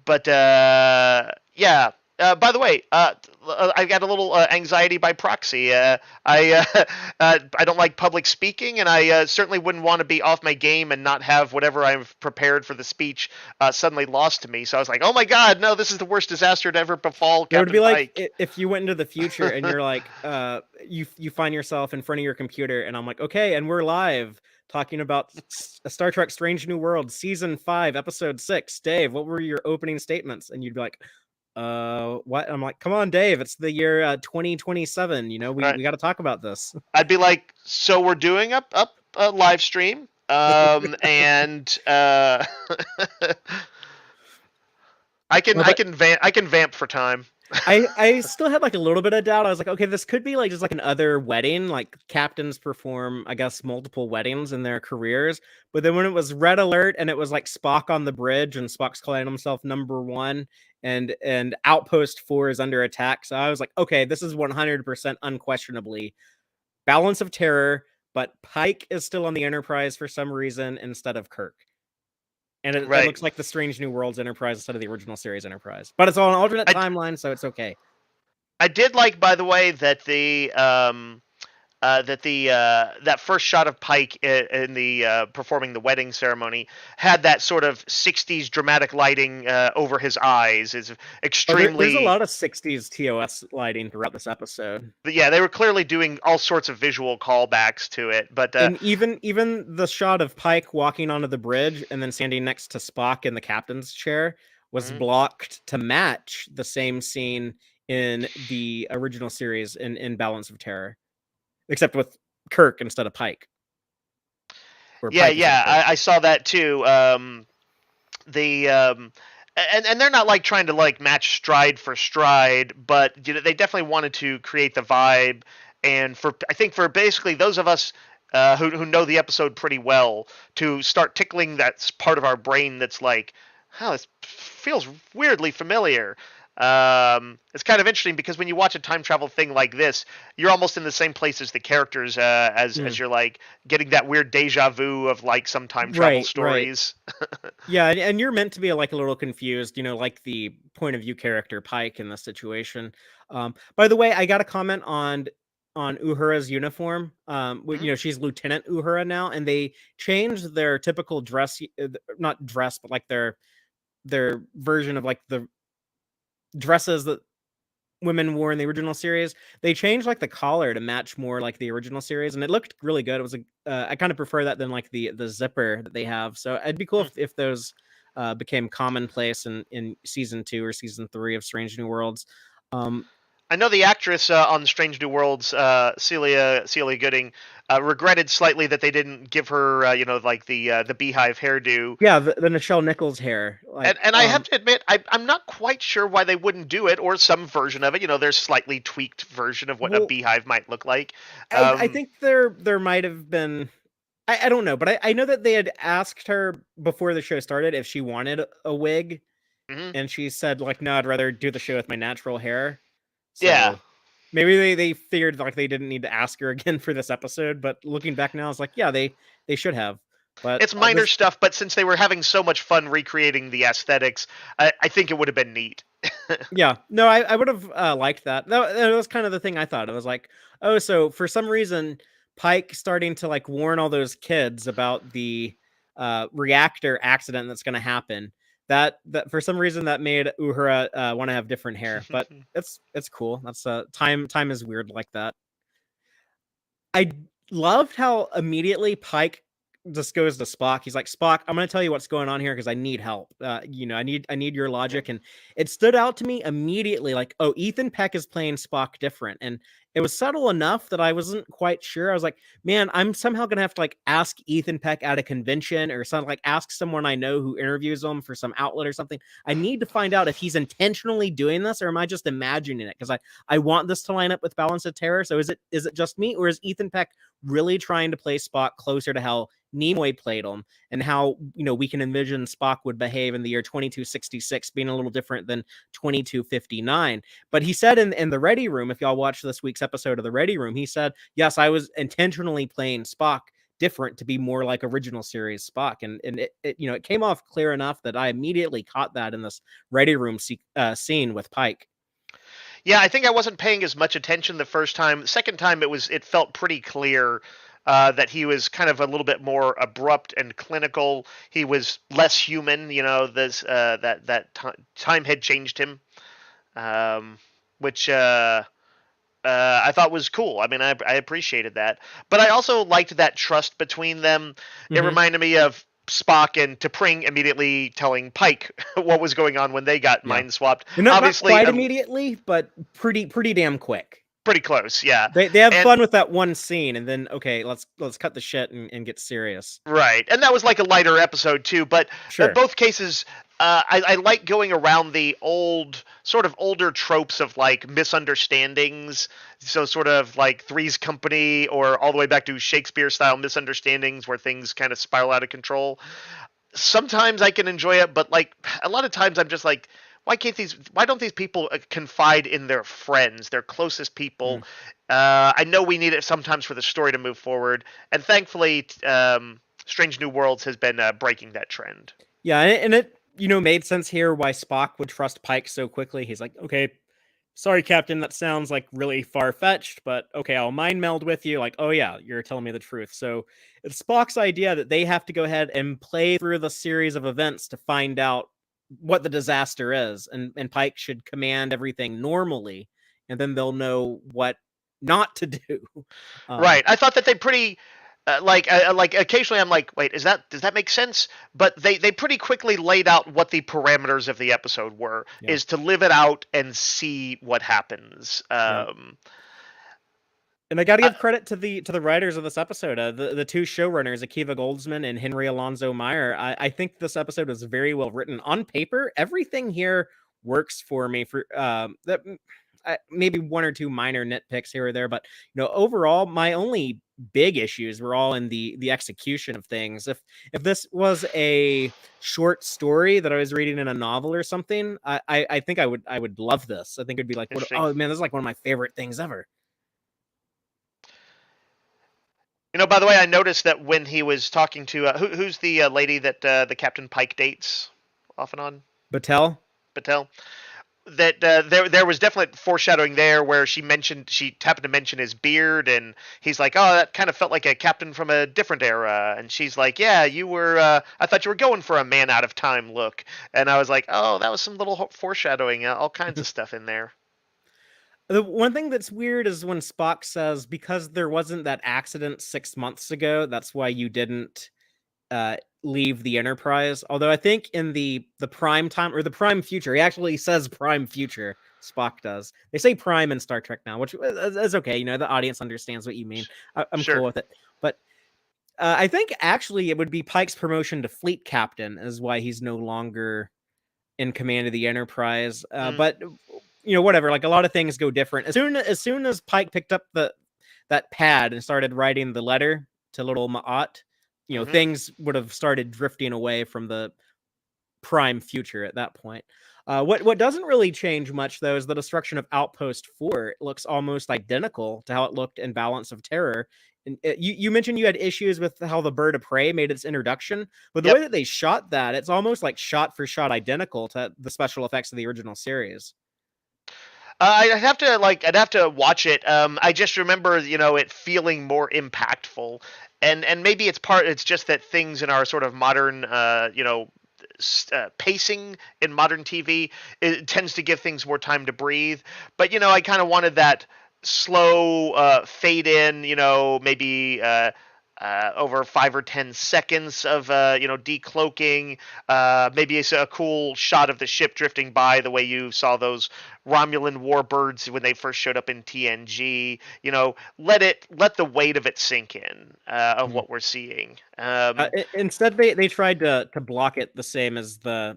But yeah. By the way, I got a little anxiety by proxy. I don't like public speaking, and I certainly wouldn't want to be off my game and not have whatever I've prepared for the speech suddenly lost to me. So I was like, "Oh my God, no! This is the worst disaster to ever befall Captain Pike." It would be like if you went into the future and you're like, you find yourself in front of your computer, and I'm like, okay, and we're live talking about Star Trek: Strange New Worlds, Season 5, Episode 6. Dave, what were your opening statements? And you'd be like, what? I'm like, come on, Dave, it's the year 2027. We got to talk about this. I'd be like, so we're doing a live stream, and I can vamp for time. I still had like a little bit of doubt. I was like, okay, this could be like just like another wedding. Like captains perform, I guess, multiple weddings in their careers. But then when it was Red Alert and it was like Spock on the bridge and Spock's calling himself number 1 and Outpost 4 is under attack. So I was like, okay, this is 100% unquestionably Balance of Terror, but Pike is still on the Enterprise for some reason instead of Kirk. And it looks like the Strange New Worlds Enterprise instead of the original series Enterprise. But it's all an alternate timeline, so it's okay. I did like, by the way, that that first shot of Pike in the performing the wedding ceremony had that sort of 60s dramatic lighting over his eyes. Is extremely. There's a lot of 60s TOS lighting throughout this episode. But yeah, they were clearly doing all sorts of visual callbacks to it. But and even the shot of Pike walking onto the bridge and then standing next to Spock in the captain's chair was blocked to match the same scene in the original series in Balance of Terror. Except with Kirk instead of Pike. I saw that too. And they're not like trying to like match stride for stride, but they definitely wanted to create the vibe. And I think for basically those of us who know the episode pretty well, to start tickling that part of our brain that's like, oh, this feels weirdly familiar. It's kind of interesting because when you watch a time travel thing like this, you're almost in the same place as the characters, as you're like getting that weird deja vu of like some time travel stories. Right. Yeah, and you're meant to be like a little confused, like the point of view character Pike in this situation. By the way, I got a comment on Uhura's uniform. She's Lieutenant Uhura now, and they changed their typical dress, not dress, but like their version of like the dresses that women wore in the original series. They changed like the collar to match more like the original series, and it looked really good. It was I kind of prefer that than like the zipper that they have. So it'd be cool if those became commonplace in season 2 or season 3 of Strange New Worlds. I know the actress on Strange New Worlds, Celia Gooding, regretted slightly that they didn't give her, like the beehive hairdo. Yeah, the Nichelle Nichols hair. And I have to admit, I'm not quite sure why they wouldn't do it, or some version of it. Their slightly tweaked version of what a Well, beehive might look like. I think there might have been. I don't know, but I know that they had asked her before the show started if she wanted a wig, Mhm. and she said like, no, I'd rather do the show with my natural hair. Yeah. So maybe they figured like they didn't need to ask her again for this episode. But looking back now, it's like, yeah, they should have. But It's minor this, stuff, but since they were having so much fun recreating the aesthetics, I think it would have been neat. yeah, no, I would have liked that. That was kind of the thing I thought. It was like, oh, so for some reason, Pike starting to like warn all those kids about the reactor accident that's going to happen. That for some reason that made Uhura want to have different hair, but it's cool. That's time is weird like that. I loved how immediately Pike just goes to Spock. He's like, Spock, I'm going to tell you what's going on here because I need help. I need your logic. And it stood out to me immediately like, oh, Ethan Peck is playing Spock different. And it was subtle enough that I wasn't quite sure. I was like, man, I'm somehow going to have to like ask Ethan Peck at a convention or something, like ask someone I know who interviews him for some outlet or something. I need to find out if he's intentionally doing this or am I just imagining it? Because I want this to line up with Balance of Terror. So is it just me or is Ethan Peck really trying to play Spock closer to how Nimoy played him and how we can envision Spock would behave in the year 2266 being a little different than 2259? But he said in the Ready Room, if y'all watch this week's episode of the Ready Room, he said, yes, I was intentionally playing Spock different to be more like original series Spock, and it came off clear enough that I immediately caught that in this Ready Room scene with Pike. Yeah, I think I wasn't paying as much attention the first time. The second time, it felt pretty clear that he was kind of a little bit more abrupt and clinical. He was less human. This time had changed him, which I thought was cool. I mean, I appreciated that, but I also liked that trust between them. It reminded me of Spock and T'Pring immediately telling Pike what was going on when they got mind swapped. Not Obviously, quite immediately, but pretty damn quick. Pretty close, yeah. They have fun with that one scene, and then okay, let's cut the shit and get serious. Right, and that was like a lighter episode too. But sure. In both cases, I like going around the older tropes of like misunderstandings. So sort of like Three's Company, or all the way back to Shakespeare-style misunderstandings where things kind of spiral out of control. Sometimes I can enjoy it, but like a lot of times I'm just like, why don't these people confide in their friends, their closest people? I know we need it sometimes for the story to move forward, and thankfully, Strange New Worlds has been breaking that trend. Yeah, and it made sense here why Spock would trust Pike so quickly. He's like, okay, sorry, Captain, that sounds like really far-fetched, but okay, I'll mind meld with you. Like, oh yeah, you're telling me the truth. So it's Spock's idea that they have to go ahead and play through the series of events to find out what the disaster is, and Pike should command everything normally, and then they'll know what not to do. Right. I thought that they pretty like occasionally I'm like, wait, does that make sense? But they pretty quickly laid out what the parameters of the episode were, is to live it out and see what happens. And I got to give credit to the writers of this episode, the two showrunners, Akiva Goldsman and Henry Alonso Meyer. I think this episode was very well written. On paper, everything here works for me. For maybe one or two minor nitpicks here or there, but overall, my only big issues were all in the execution of things. If this was a short story that I was reading in a novel or something, I think I would love this. I think it'd be like, oh man, this is like one of my favorite things ever. By the way, I noticed that when he was talking to who's the lady that the Captain Pike dates off and on? Battelle. That there was definite foreshadowing there where she happened to mention his beard, and he's like, oh, that kind of felt like a captain from a different era, and she's like, yeah, you were I thought you were going for a man out of time look, and I was like, oh, that was some little foreshadowing, all kinds of stuff in there. The one thing that's weird is when Spock says, because there wasn't that accident 6 months ago, that's why you didn't leave the Enterprise. Although I think in the prime time or the prime future, he actually says prime future. Spock does. They say prime in Star Trek now, which is okay. You know, the audience understands what you mean. I'm Sure. cool with it. But I think actually it would be Pike's promotion to fleet captain is why he's no longer in command of the Enterprise. But you know, whatever. Like a lot of things go different. As soon as Pike picked up that pad and started writing the letter to little Ma'at, you know, things would have started drifting away from the prime future at that point. What doesn't really change much though is the destruction of Outpost 4. It looks almost identical to how it looked in Balance of Terror. And you mentioned you had issues with how the Bird of Prey made its introduction, but the Yep. way that they shot that, it's almost like shot for shot identical to the special effects of the original series. I'd have to watch it. I just remember, it feeling more impactful, and maybe it's just that things in our sort of modern, pacing in modern TV, it tends to give things more time to breathe. But I kind of wanted that slow fade in, maybe over 5 or 10 seconds of decloaking. Maybe it's a cool shot of the ship drifting by, the way you saw those Romulan warbirds when they first showed up in TNG. Let the weight of it sink in, of what we're seeing. Instead, they tried to block it the same as the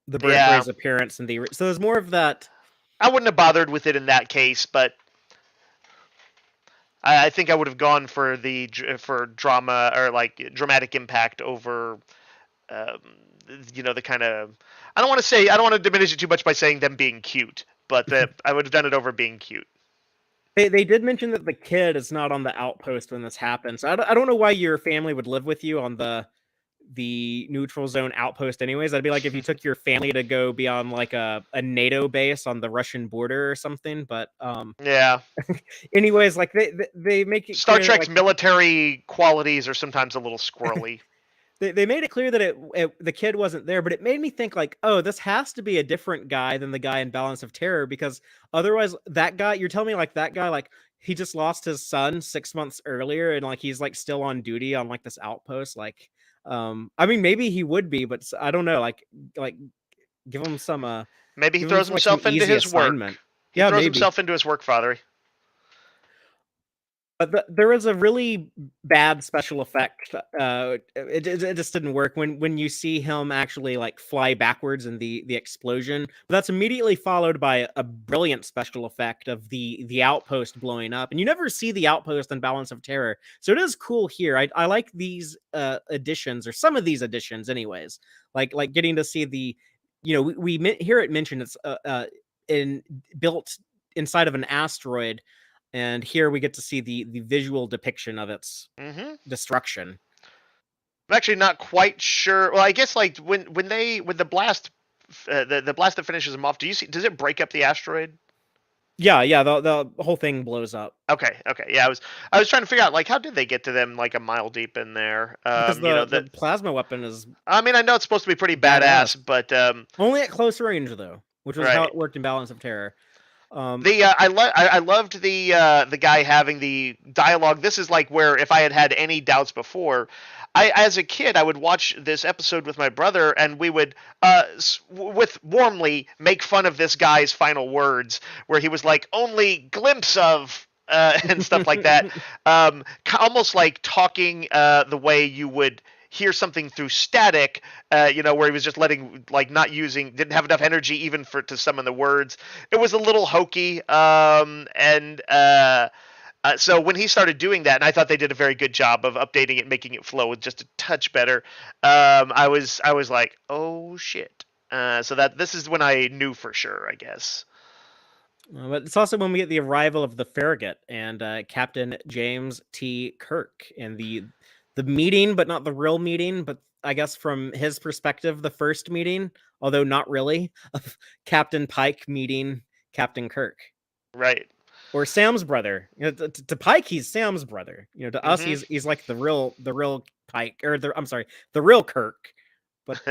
Bird of Yeah, Prey's appearance in the. So there's more of that. I wouldn't have bothered with it in that case, but I think I would have gone for for drama, or like dramatic impact over, um, the kind of. I don't want to diminish it too much by saying them being cute, but that I would have done it over being cute. They did mention that the kid is not on the outpost when this happens. So I don't know why your family would live with you on the neutral zone outpost anyways. That'd be like if you took your family to go be on like a NATO base on the Russian border or something. But Yeah, anyways, like they make it Star clear that Trek's like military qualities are sometimes a little squirrely. they made it clear that the kid wasn't there, but it made me think like, oh, this has to be a different guy than the guy in Balance of Terror, because otherwise that guy, you're telling me like that guy, like he just lost his son 6 months earlier and like he's like still on duty on like this outpost. Like, I mean, maybe he would be, but I don't know. Like give him some Maybe he give him throws some, like some himself into easy his work. assignment. He Yeah, throws maybe. himself into his work, Father. But there was a really bad special effect. It just didn't work when you see him actually like fly backwards in the explosion. But that's immediately followed by a brilliant special effect of the outpost blowing up, and you never see the outpost in Balance of Terror. So it is cool here. I like these additions, or some of these additions, anyways. Like getting to see the, we hear it mentioned it's in built inside of an asteroid, and here we get to see the visual depiction of its Mm-hmm. destruction. I'm actually not quite sure. Well, I guess like when the blast, the blast that finishes him off. Does it break up the asteroid? Yeah, the whole thing blows up Okay, yeah. I was trying to figure out like how did they get to them like a mile deep in there? because the plasma weapon is I mean I know it's supposed to be pretty badass, badass. but Only at close range though, which was how right. it worked in Balance of Terror. I loved the guy having the dialogue. This is like where if I had any doubts before, I as a kid I would watch this episode with my brother and we would with warmly make fun of this guy's final words where he was like only glimpse of and stuff like that. Almost like talking the way you would hear something through static, where he was just didn't have enough energy even for to summon the words. It was a little hokey, and so when he started doing that, and I thought they did a very good job of updating it, making it flow with just a touch better. I was like, oh shit. So that this is when I knew for sure, I guess. But it's also when we get the arrival of the Farragut and Captain James T. Kirk, and the meeting, but not the real meeting, but I guess from his perspective, the first meeting, although not really, of Captain Pike meeting Captain Kirk. Right. Or Sam's brother. To Pike, he's Sam's brother. To us, Mm-hmm. he's like the real Pike, or I'm sorry, the real Kirk. But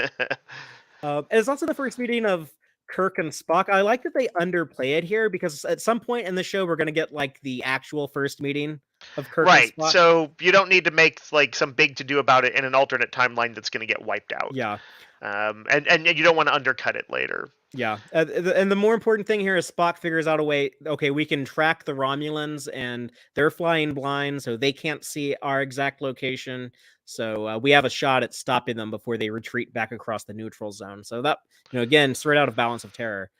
it's also the first meeting of Kirk and Spock. I like that they underplay it here because at some point in the show we're gonna get like the actual first meeting of Kirk and Right. Spock. So you don't need to make like some big to do about it in an alternate timeline that's going to get wiped out. Yeah. And you don't want to undercut it later. Yeah, and the more important thing here is Spock figures out a way. Okay, we can track the Romulans, and they're flying blind, so they can't see our exact location. So we have a shot at stopping them before they retreat back across the neutral zone. So that, again, straight out of Balance of Terror.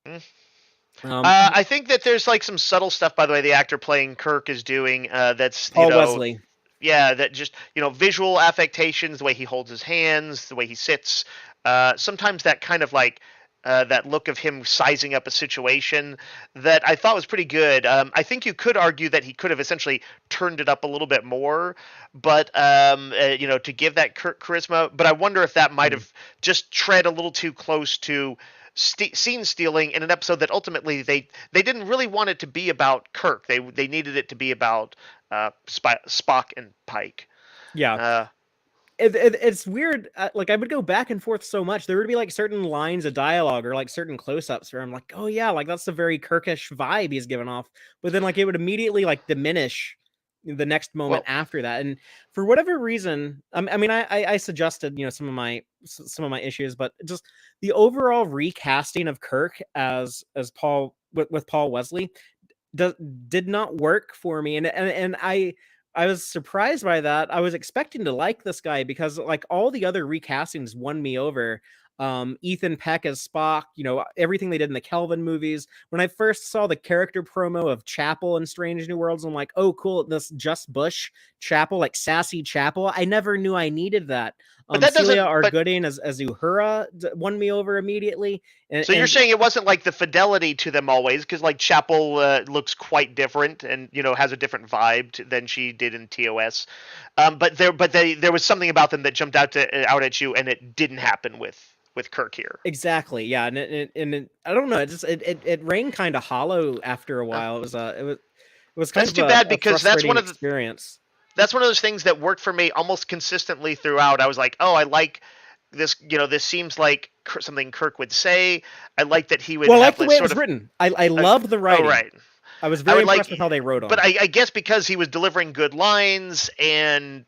Mm. Um, I think that there's like some subtle stuff, by the way, the actor playing Kirk is doing. That's Paul Wesley. Yeah, that just visual affectations, the way he holds his hands, the way he sits. Sometimes that kind of like that look of him sizing up a situation that I thought was pretty good. I think you could argue that he could have essentially turned it up a little bit more, but to give that charisma. But I wonder if that might have just tread a little too close to scene stealing in an episode that ultimately they didn't really want it to be about Kirk. They needed it to be about Spock and Pike. Yeah. It's weird. Like I would go back and forth so much. There would be like certain lines of dialogue or like certain close-ups where I'm like, oh yeah, like that's a very Kirkish vibe he's given off. But then like it would immediately like diminish the next moment after that. And for whatever reason, I mean, I suggested some of my issues, but just the overall recasting of Kirk as Paul with Paul Wesley did not work for me, and I was surprised by that. I was expecting to like this guy because like all the other recastings won me over. Ethan Peck as Spock, everything they did in the Kelvin movies. When I first saw the character promo of Chapel in Strange New Worlds, I'm like, oh cool, this Just Bush Chapel, like sassy Chapel. I never knew I needed that. But that Celia R. Gooding as Uhura won me over immediately. So you're saying it wasn't like the fidelity to them always, because like Chapel looks quite different and has a different vibe than she did in TOS. But there was something about them that jumped out at you, and it didn't happen with Kirk here. Exactly, yeah, and I don't know, it rang kind of hollow after a while. It was kind of too bad because that's one of the experience. That's one of those things that worked for me almost consistently throughout. I was like, oh, I like this. This seems like something Kirk would say. I like that he would. Well, I like the way it was written. I love the writing. Oh, right. I was very impressed with how they wrote on. But I guess because he was delivering good lines, and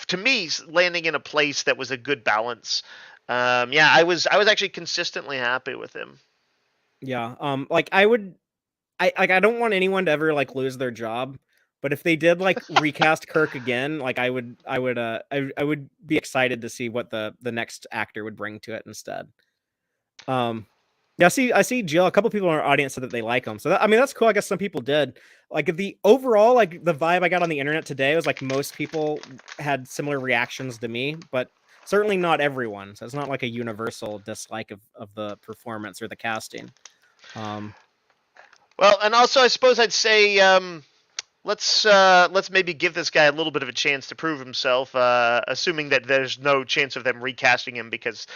to me, landing in a place that was a good balance. I was actually consistently happy with him. Yeah. I don't want anyone to ever like lose their job. But if they did like recast Kirk again, like I would be excited to see what the next actor would bring to it instead. Yeah, I see Jill. A couple people in our audience said that they like him, so that's cool. I guess some people did. Like the overall, like the vibe I got on the internet today was like most people had similar reactions to me, but certainly not everyone. So it's not like a universal dislike of the performance or the casting. Well, and also I suppose I'd say. Let's maybe give this guy a little bit of a chance to prove himself, assuming that there's no chance of them recasting him because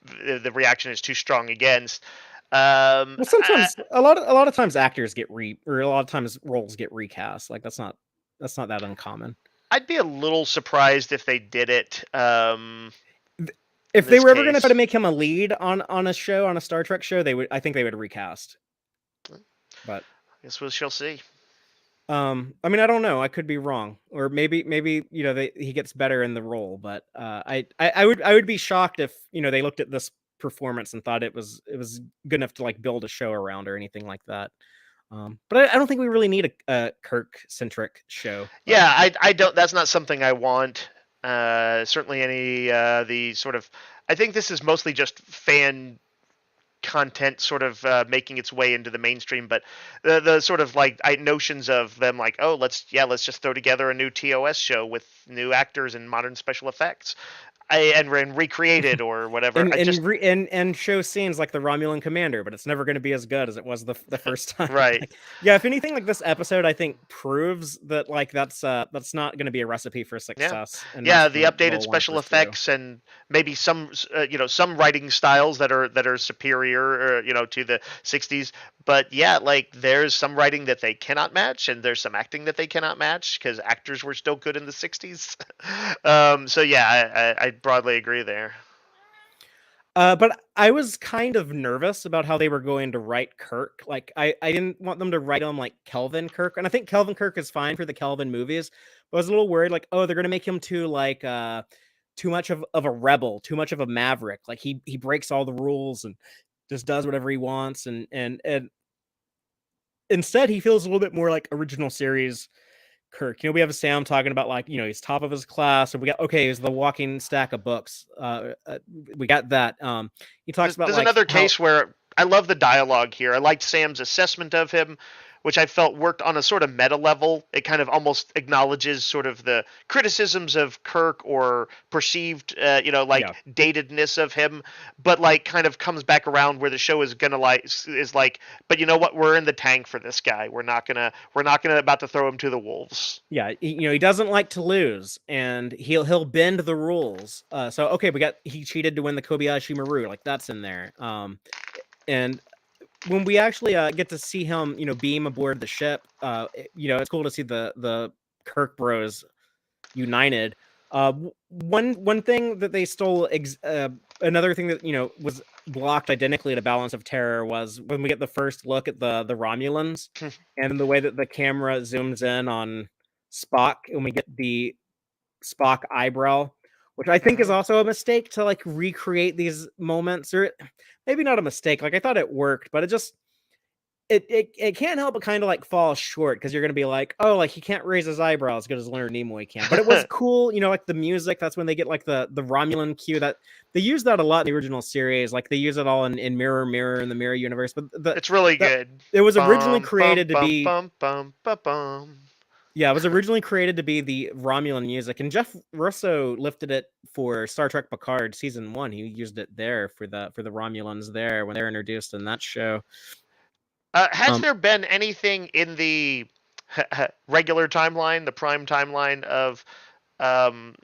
the reaction is too strong against. Well, sometimes a lot of times actors get or a lot of times roles get recast. Like that's not that uncommon. I'd be a little surprised if they did it. If they were ever going to try to make him a lead on a show, on a Star Trek show, I think they would recast. But I guess we shall see. I mean, I don't know. I could be wrong, or maybe he gets better in the role. But I would be shocked if they looked at this performance and thought it was good enough to like build a show around or anything like that. But I don't think we really need a Kirk centric show. Yeah, I don't. That's not something I want. Certainly any the sort of. I think this is mostly just fan content sort of making its way into the mainstream, but the sort of like notions of them like, oh, let's just throw together a new TOS show with new actors and modern special effects and recreate it or whatever. and show scenes like the Romulan commander, but it's never going to be as good as it was the first time. Right. Yeah, if anything, like this episode I think proves that like that's not going to be a recipe for success. Yeah, the updated special effects and maybe some some writing styles that are superior to the 60s, but yeah, like there's some writing that they cannot match and there's some acting that they cannot match because actors were still good in the 60s. So yeah, I broadly agree there. But I was kind of nervous about how they were going to write Kirk. Like, I didn't want them to write him like Kelvin Kirk, and I think Kelvin Kirk is fine for the Kelvin movies. But I was a little worried, like, oh, they're gonna make him too much of a rebel, too much of a maverick. Like he breaks all the rules and just does whatever he wants, and instead he feels a little bit more like original series Kirk. We have Sam talking about like, he's top of his class, and we got he's the walking stack of books. We got that. He talks about There's like another how case where I love the dialogue here. I liked Sam's assessment of him, which I felt worked on a sort of meta level. It kind of almost acknowledges sort of the criticisms of Kirk or perceived, like yeah datedness of him, but like kind of comes back around where the show is gonna like, but you know what? We're in the tank for this guy. We're not gonna about to throw him to the wolves. yeah he doesn't like to lose, and he'll bend the rules. So we got he cheated to win the Kobayashi Maru, like that's in there. And when we actually get to see him, beam aboard the ship, it's cool to see the Kirk Bros united. One thing that they stole, another thing that was blocked identically to Balance of Terror, was when we get the first look at the Romulans, and the way that the camera zooms in on Spock, and we get the Spock eyebrow, which I think is Hmm. also a mistake to like recreate these moments, or maybe not a mistake. Like I thought it worked, but it just it can't help but kind of like fall short, because you're gonna be like, oh, like he can't raise his eyebrow as good as Leonard Nimoy can. But it was cool, like the music. That's when they get like the Romulan cue, that they use that a lot in the original series. Like they use it all in Mirror Mirror in the Mirror universe. But It's really that good. it was originally Bum bum created to bum be bum bum bum bum. yeah, it was originally created to be the Romulan music, and Jeff Russo lifted it for Star Trek Picard season 1. He used it there for the Romulans there when they're introduced in that show. Has Um, there been anything in the regular timeline, the prime timeline of um,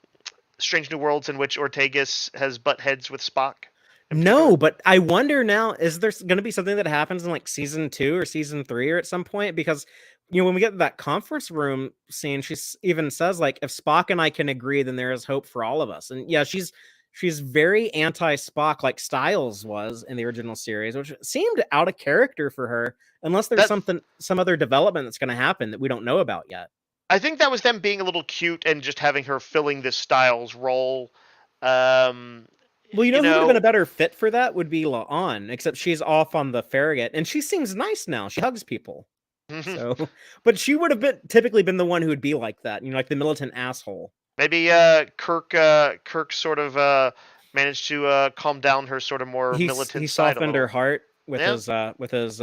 Strange New Worlds, in which Ortegas has butt heads with Spock in no, particular? but I wonder now, is there going to be something that happens in like season 2 or season 3 or at some point? Because when we get that conference room scene, she even says like, if Spock and I can agree, then there is hope for all of us. And yeah, she's very anti Spock, like Styles was in the original series, which seemed out of character for her, unless there's That some other development that's going to happen that we don't know about yet. I think that was them being a little cute and just having her filling this Styles role. Um, Well, you who would have been a know, better fit for that would be La'an, except she's off on the Farragut, and she seems nice now. She hugs people. So, but she would have typically been the one who would be like that, like the militant asshole. maybe Kirk sort of managed to calm down her sort of more He militant side a softened her little. heart Yeah, with his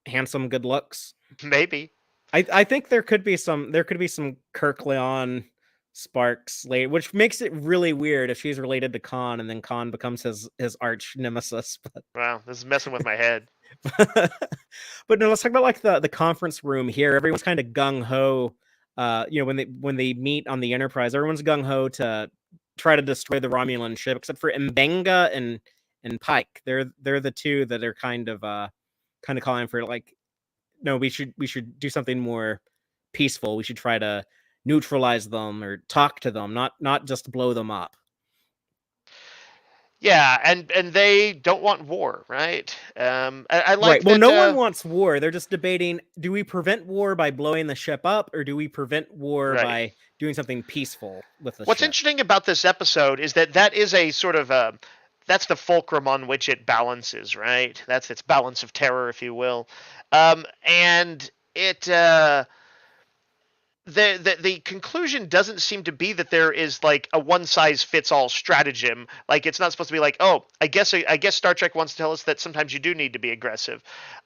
handsome good looks. maybe. I think there could be some Kirk Leon sparks later, which makes it really weird if she's related to Khan, and then Khan becomes his arch nemesis. Wow, this is messing with my head. But no, let's talk about like the conference room here. Everyone's kind of gung ho. When they meet on the Enterprise, everyone's gung ho to try to destroy the Romulan ship, except for Mbenga and Pike. They're the two that are kind of calling for like, no, we should do something more peaceful. We should try to neutralize them or talk to them, not just blow them up. Yeah, and they don't want war, right? I Right. like Well, that. no one wants war. They're just debating, do we prevent war by blowing the ship up, or do we prevent war Right. by doing something peaceful with the What's ship? interesting about this episode is that is a sort of that's the fulcrum on which it balances, right? That's its balance of terror, if you will. And it the conclusion doesn't seem to be that there is like a one size fits all stratagem. Like it's not supposed to be like, oh, I guess Star Trek wants to tell us that sometimes you do need to be aggressive.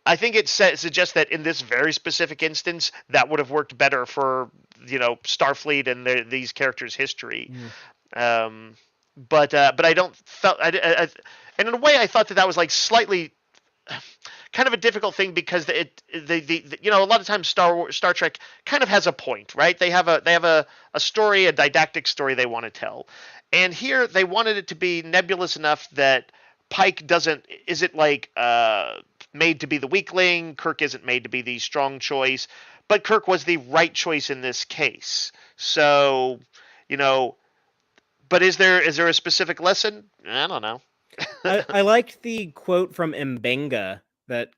I think it suggests that in this very specific instance, that would have worked better for Starfleet and these characters' history. Mm. But I don't felt and in a way I thought that was like slightly kind of a difficult thing because a lot of times Star Trek kind of has a point, right? They have a story, a didactic story they want to tell, and here they wanted it to be nebulous enough that Pike isn't like made to be the weakling. Kirk isn't made to be the strong choice, but Kirk was the right choice in this case. So, you know, but is there a specific lesson? I don't know. I liked the quote from Mbenga that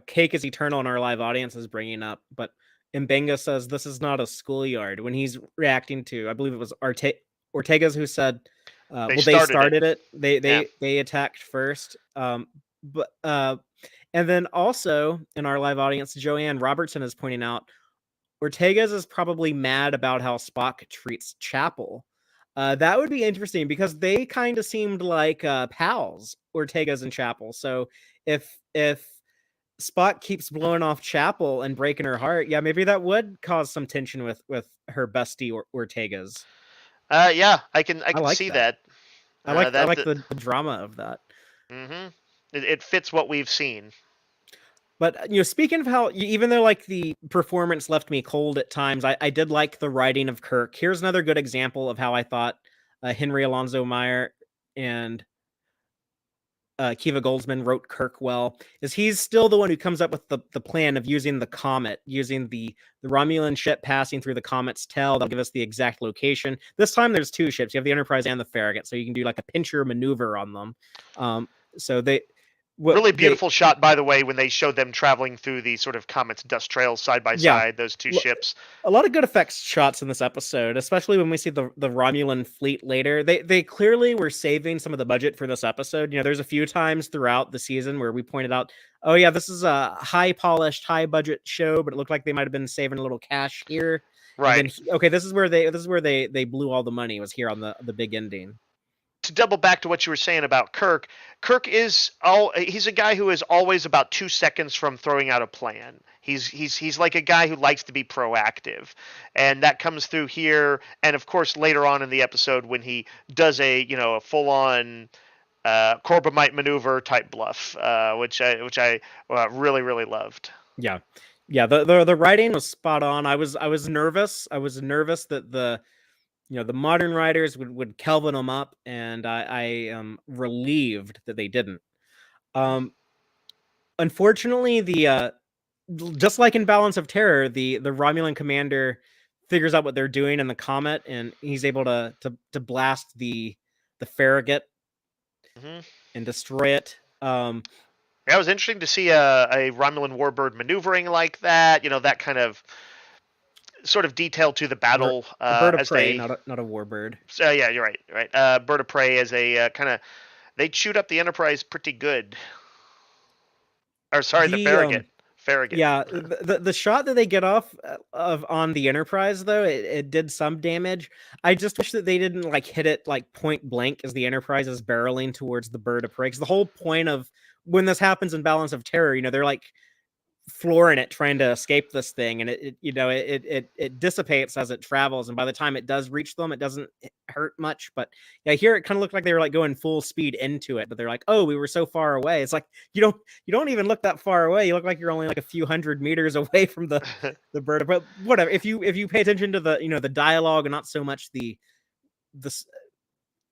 cake is eternal and our live audience is bringing up, but Mbenga says this is not a schoolyard when he's reacting to, I believe it was Ortega's who said, They well, they started it. started it. Yeah. They attacked first. But and then also in our live audience, Joanne Robertson is pointing out Ortega's is probably mad about how Spock treats Chapel. That would be interesting because they kind of seemed like pals, Ortega's and Chapel. So if Spock keeps blowing off Chapel and breaking her heart, yeah, maybe that would cause some tension with her bestie Ortega's. Yeah, I I can like see that. that. I That like the drama of that. mm-hmm. It fits what we've seen. But speaking of how, even though like the performance left me cold at times, I did like the writing of Kirk. Here's another good example of how I thought Henry Alonso Meyer and Akiva Goldsman wrote Kirk well. Is he's still the one who comes up with the plan of using the comet, using the Romulan ship passing through the comet's tail. That'll give us the exact location. This time there's two ships. You have the Enterprise and the Farragut, so you can do like a pincher maneuver on them. So what Really they beautiful shot, by the way, when they showed them traveling through the sort of comet's dust trails side by yeah. side, those two ships. A lot of good effects shots in this episode, especially when we see the Romulan fleet later. They clearly were saving some of the budget for this episode. There's a few times throughout the season where we pointed out, oh yeah, this is a high polished, high budget show, but it looked like they might have been saving a little cash here. Right. And then okay, this is where they blew all the money, was here on the big ending. To double back to what you were saying about Kirk, he's a guy who is always about 2 seconds from throwing out a plan. He's like a guy who likes to be proactive, and that comes through here. And of course, later on in the episode, when he does a full on Corbomite maneuver type bluff, which I really really loved. Yeah, the writing was spot on. I was nervous. I was nervous that the modern writers would Kelvin them up, and I am relieved that they didn't. Unfortunately, the just like in Balance of Terror, the Romulan commander figures out what they're doing in the comet, and he's able to blast the Farragut and destroy it. Yeah, it was interesting to see a Romulan warbird maneuvering like that. That kind of sort of detail to the battle. A bird of as prey, they, not a warbird. So yeah, you're right. Right. Bird of prey as a kind of they chewed up the Enterprise pretty good. Or sorry, the Farragut. Farragut. Yeah, the shot that they get off of on the Enterprise, though, it did some damage. I just wish that they didn't like hit it like point blank as the Enterprise is barreling towards the bird of prey. Because the whole point of when this happens in Balance of Terror, they're like flooring it trying to escape this thing, and it dissipates as it travels, and by the time it does reach them, it doesn't hurt much. But yeah, here it kind of looked like they were like going full speed into it, but they're like, oh, we were so far away. It's like you don't even look that far away. You look like you're only like a few hundred meters away from the bird. But whatever, if you pay attention to the the dialogue and not so much the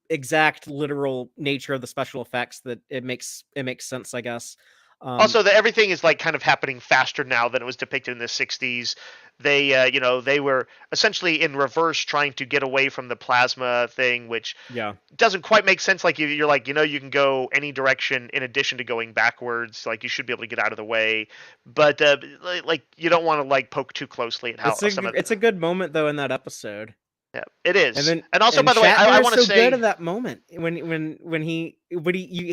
exact literal nature of the special effects, that it makes sense, I guess. Also, everything is like kind of happening faster now than it was depicted in the 60s. They were essentially in reverse trying to get away from the plasma thing, which doesn't quite make sense. Like you're like, you can go any direction in addition to going backwards. Like you should be able to get out of the way, but like you don't want to like poke too closely at how it's a good moment though in that episode. Yeah, it is. And also, by the way, I want to say good in that moment when he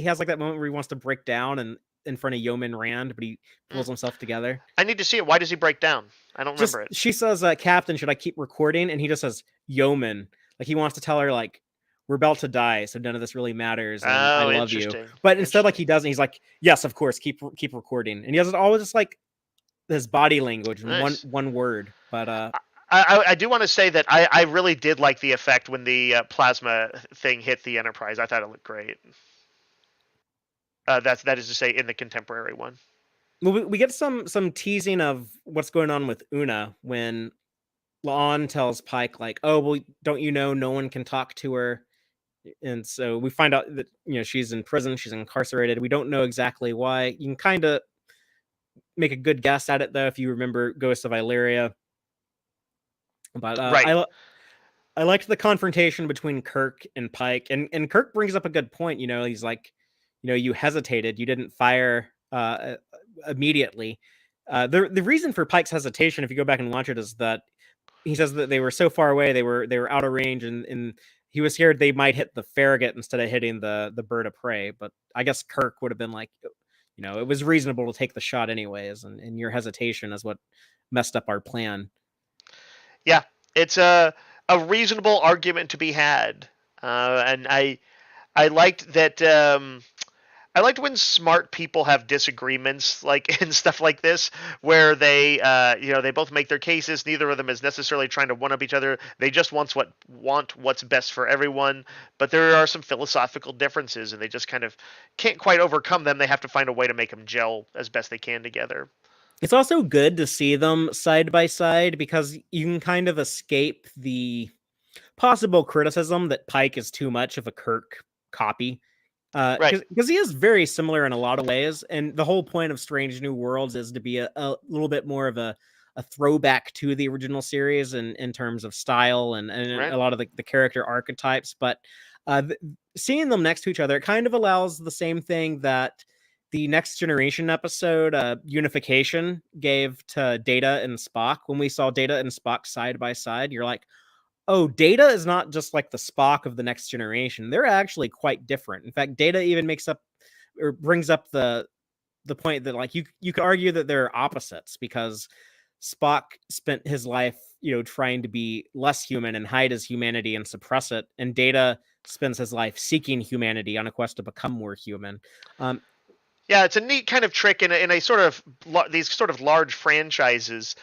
has like that moment where he wants to break down and in front of Yeoman Rand, but he pulls himself together. I need to see it. Why does he break down? I don't remember it. She says, Captain, should I keep recording? And he just says, Yeoman. Like he wants to tell her, like, we're about to die, so none of this really matters. And I love you. But instead, like, he doesn't. He's like, yes, of course, keep recording. And he has always just like his body language, nice. one word. But I do want to say that I really did like the effect when the plasma thing hit the Enterprise. I thought it looked great. That is to say, in the contemporary one. Well, we get some teasing of what's going on with Una when La'an tells Pike, like, oh, well, don't you know no one can talk to her? And so we find out that, she's in prison, she's incarcerated. We don't know exactly why. You can kind of make a good guess at it, though, if you remember Ghost of Illyria. But right. I liked the confrontation between Kirk and Pike. And Kirk brings up a good point. He's like, you hesitated, you didn't fire immediately. The reason for Pike's hesitation, if you go back and watch it, is that he says that they were so far away, they were out of range, and he was scared they might hit the Farragut instead of hitting the bird of prey. But I guess Kirk would have been like, it was reasonable to take the shot anyways, and your hesitation is what messed up our plan. Yeah, it's a reasonable argument to be had, and I liked that. I liked when smart people have disagreements, like in stuff like this, where they both make their cases. Neither of them is necessarily trying to one up each other. They just want what's best for everyone. But there are some philosophical differences, and they just kind of can't quite overcome them. They have to find a way to make them gel as best they can together. It's also good to see them side by side because you can kind of escape the possible criticism that Pike is too much of a Kirk copy. Right. Because he is very similar in a lot of ways, and the whole point of Strange New Worlds is to be a little bit more of a throwback to the original series in terms of style and Right. a lot of the character archetypes. But seeing them next to each other, it kind of allows the same thing that the Next Generation episode, Unification, gave to Data and Spock. When we saw Data and Spock side by side, you're like, oh, Data is not just like the Spock of the Next Generation. They're actually quite different. In fact, Data even makes up or brings up the point that like you could argue that they're opposites because Spock spent his life, trying to be less human and hide his humanity and suppress it, and Data spends his life seeking humanity on a quest to become more human. Um, Yeah, it's a neat kind of trick in a sort of these sort of large franchises.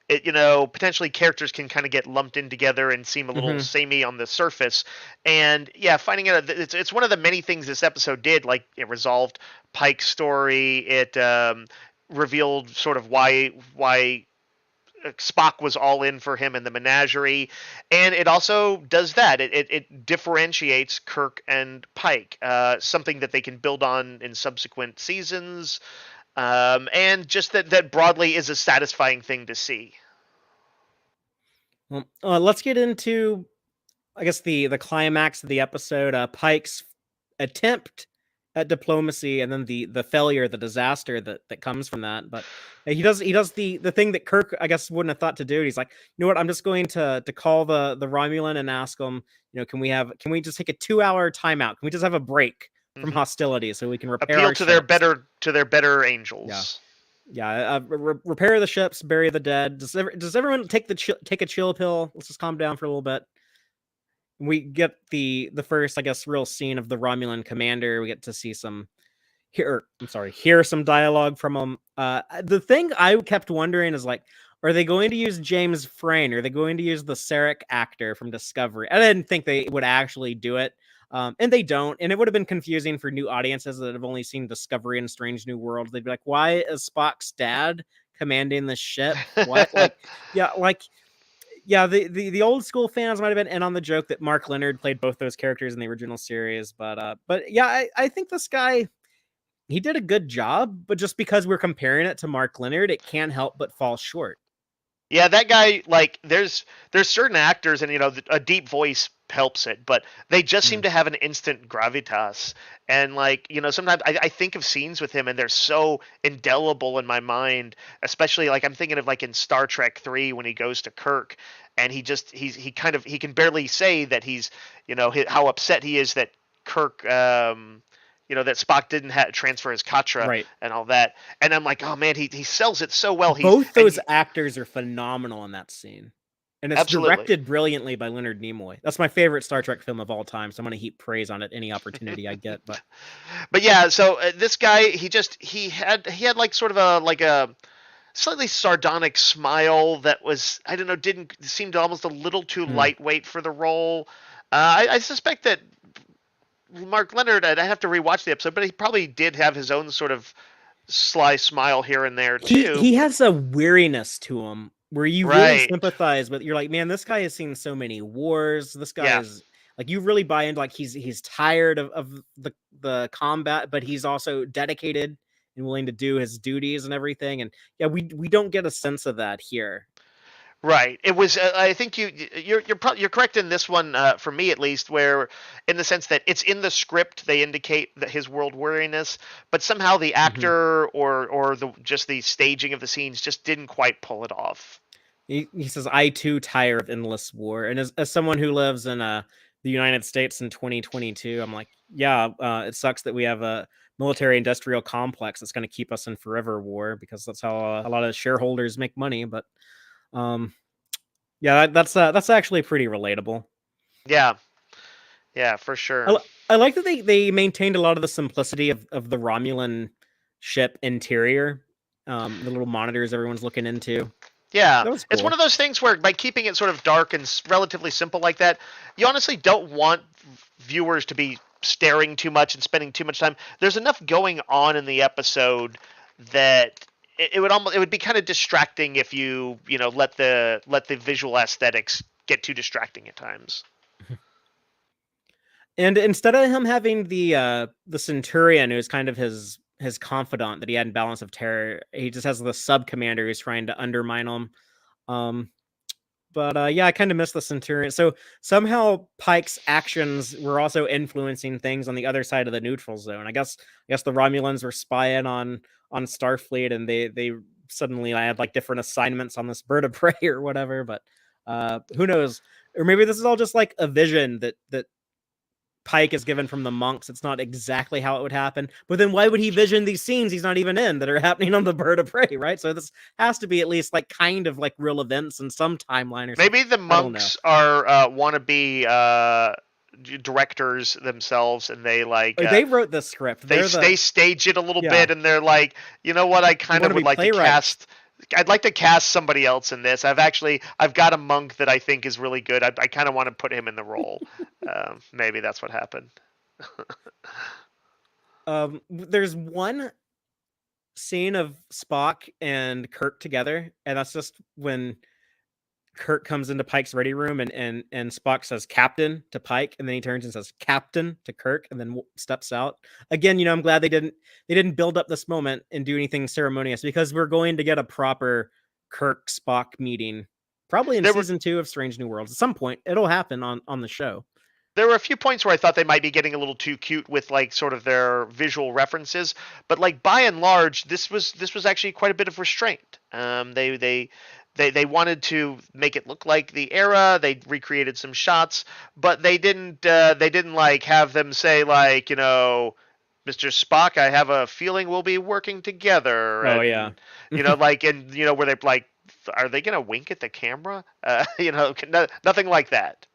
Potentially characters can kind of get lumped in together and seem a little mhm. samey on the surface. And yeah, finding out it's one of the many things this episode did. Like it resolved Pike's story. It revealed sort of why Spock was all in for him in the menagerie, and it also does that. It differentiates Kirk and Pike, something that they can build on in subsequent seasons, and just that broadly is a satisfying thing to see. Well, let's get into, I guess, the climax of the episode. Pike's attempt at diplomacy, and then the failure, the disaster that comes from that. But he does the thing that Kirk, I guess, wouldn't have thought to do. He's like, you know what? I'm just going to call the Romulan and ask him, can we just take a 2-hour timeout? Can we just have a break from Hmm. hostility so we can repair Appeal our ships? to their better Yeah. angels. Yeah, repair the ships, bury the dead. Does everyone take a chill pill? Let's just calm down for a little bit. We get the first, I guess, real scene of the Romulan commander. We get to see hear some dialogue from him. The thing I kept wondering is like, are they going to use James Frain? Are they going to use the Sarek actor from Discovery? I didn't think they would actually do it. And they don't. And it would have been confusing for new audiences that have only seen Discovery and Strange New World. They'd be like, why is Spock's dad commanding the ship? What? Yeah, the old school fans might have been in on the joke that Mark Leonard played both those characters in the original series, but yeah, I think this guy, he did a good job, but just because we're comparing it to Mark Leonard, it can't help but fall short. Yeah, that guy, like there's certain actors, and a deep voice helps it, but they just seem Mm. to have an instant gravitas. And like sometimes I think of scenes with him, and they're so indelible in my mind. Especially like I'm thinking of like in Star Trek 3 when he goes to Kirk, and he can barely say that he's how upset he is that Kirk that Spock didn't transfer his Katra Right. and all that. And I'm like, oh man, he sells it so well. Both those actors are phenomenal in that scene. And it's Absolutely. directed brilliantly by Leonard Nimoy. That's my favorite Star Trek film of all time, so I'm going to heap praise on it any opportunity I get. But But yeah, so this guy, he had like sort of a slightly sardonic smile that was, I don't know, didn't seemed almost a little too mm, lightweight for the role. I suspect that Mark Leonard, I'd have to rewatch the episode, but he probably did have his own sort of sly smile here and there he too. he has a weariness to him where you really Right. sympathize with. You're like, man, this guy has seen so many wars. This guy Yeah. is like, you really buy into, like, he's tired of the combat, but he's also dedicated and willing to do his duties and everything. And yeah, we don't get a sense of that here. Right. It was. I think you're correct in this one, for me at least, where in the sense that it's in the script they indicate that his world weariness, but somehow the Hmm. actor or the just the staging of the scenes just didn't quite pull it off. He says, "I too tire of endless war." And as someone who lives in the United States in 2022, I'm like, yeah, it sucks that we have a military-industrial complex that's going to keep us in forever war because that's how a lot of shareholders make money. But um, yeah, that's actually pretty relatable. Yeah. Yeah, for sure. I like that they maintained a lot of the simplicity of the Romulan ship interior, the little monitors everyone's looking into. Yeah, That was it's one cool. of those things where by keeping it sort of dark and relatively simple like that, you honestly don't want viewers to be staring too much and spending too much time. There's enough going on in the episode that it would almost it would be kind of distracting if you let the visual aesthetics get too distracting at times. And instead of him having the Centurion, who's kind of his confidant that he had in Balance of Terror, he just has the sub commander who's trying to undermine him. Um, but yeah, I kind of miss the Centurion. So somehow Pike's actions were also influencing things on the other side of the neutral zone. I guess the Romulans were spying on Starfleet, and they suddenly had like different assignments on this bird of prey or whatever. But who knows? Or maybe this is all just like a vision that Pike is given from the monks. It's not exactly how it would happen. But then why would he vision these scenes he's not even in that are happening on the bird of prey, right? So this has to be at least like kind of like real events in some timeline or something. Maybe the I don't know. monks are wannabe directors themselves, and they They wrote the script. they They're they the stage it a little yeah. bit, and they're like, you know what, I They kind want of to would be like to playwrights. cast. I'd like to cast somebody else in this. I've got a monk that I think is really good. I kind of want to put him in the role. Maybe that's what happened. There's one scene of Spock and Kirk together, and that's just when Kirk comes into Pike's ready room, and Spock says "Captain" to Pike, and then he turns and says "Captain" to Kirk, and then steps out. Again, I'm glad they didn't build up this moment and do anything ceremonious because we're going to get a proper Kirk Spock meeting probably in There were season 2 of Strange New Worlds. At some point, it'll happen on the show. there were a few points where I thought they might be getting a little too cute with like sort of their visual references, but like by and large, this was actually quite a bit of restraint. They wanted to make it look like the era. They recreated some shots, but they didn't like have them say like Mr. Spock, I have a feeling we'll be working together, Oh yeah. and where they like, are they gonna wink at the camera? Nothing like that.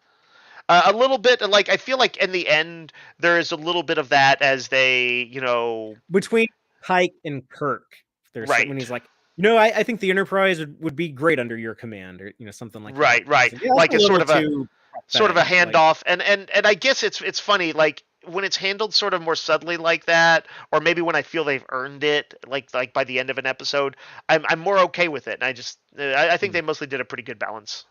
A little bit like I feel like in the end there is a little bit of that as they. Between Pike and Kirk, there's when Right, he's like, I think the Enterprise would be great under your command, or something like that. right, right. Like, yeah, that's Like a it's sort little of a too sort of a prophetic. Like, handoff, and I guess it's funny like when it's handled sort of more subtly like that, or maybe when I feel they've earned it, like by the end of an episode, I'm more okay with it, and I think hmm. they mostly did a pretty good balance.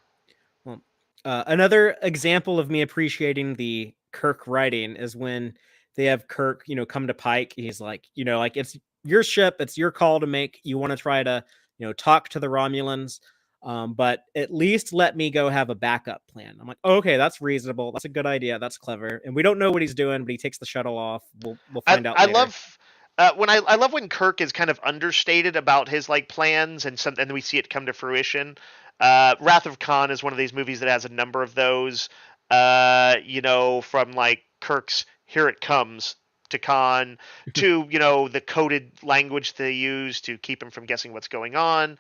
Well, another example of me appreciating the Kirk writing is when they have Kirk, come to Pike. He's like, like it's your ship, it's your call to make. You want to try to, talk to the Romulans, but at least let me go have a backup plan. I'm like, oh, okay, that's reasonable. That's a good idea. That's clever. And we don't know what he's doing, but he takes the shuttle off. We'll I find out I later. love when I love when Kirk is kind of understated about his like plans, and we see it come to fruition. Wrath of Khan is one of these movies that has a number of those. From like Kirk's "Here It Comes" to Khan to the coded language they use to keep him from guessing what's going on.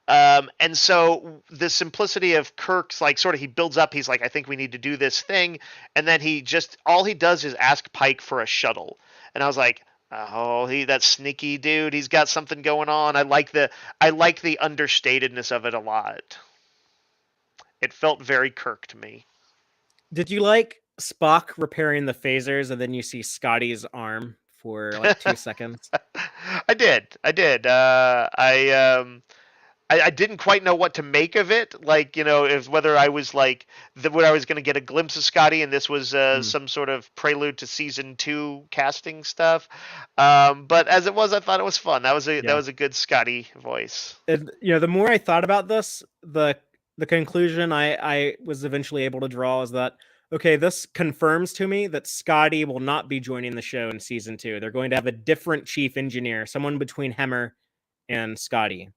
And so the simplicity of Kirk's like sort of he builds up. He's like, I think we need to do this thing, and then he just all he does is ask Pike for a shuttle. And I was like, oh, that sneaky dude. He's got something going on. I like the understatedness of it a lot. It felt very Kirk to me. Did you like Spock repairing the phasers and then you see Scotty's arm for like 2 seconds? I did. I did. I didn't quite know what to make of it. Like, if whether I was like whether I was going to get a glimpse of Scotty, and this was Hmm. some sort of prelude to season 2 casting stuff. But as it was, I thought it was fun. That was a Yeah. good Scotty voice. And the more I thought about this, the conclusion I was eventually able to draw is that, okay, this confirms to me that Scotty will not be joining the show in season 2. They're going to have a different chief engineer, someone between Hemmer and Scotty,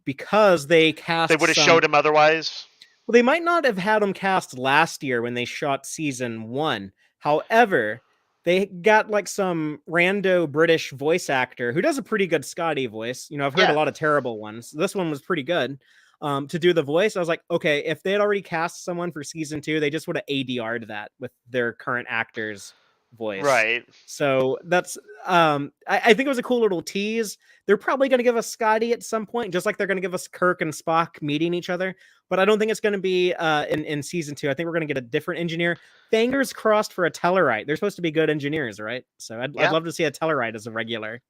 because they They cast would have some. showed him otherwise. Well, they might not have had him cast last year when they shot season 1. However, they got like some rando British voice actor who does a pretty good Scotty voice. You know, I've heard a Yeah. lot of terrible ones. This one was pretty good. To do the voice, I was like, okay, if they had already cast someone for season 2, they just would have ADR'd that with their current actor's voice. Right. So that's I think it was a cool little tease. They're probably going to give us Scotty at some point, just like they're going to give us Kirk and Spock meeting each other. But I don't think it's going to be in season 2. I think we're going to get a different engineer. Fingers crossed for a Tellarite. They're supposed to be good engineers, right? So I'd love to see a Tellarite as a regular.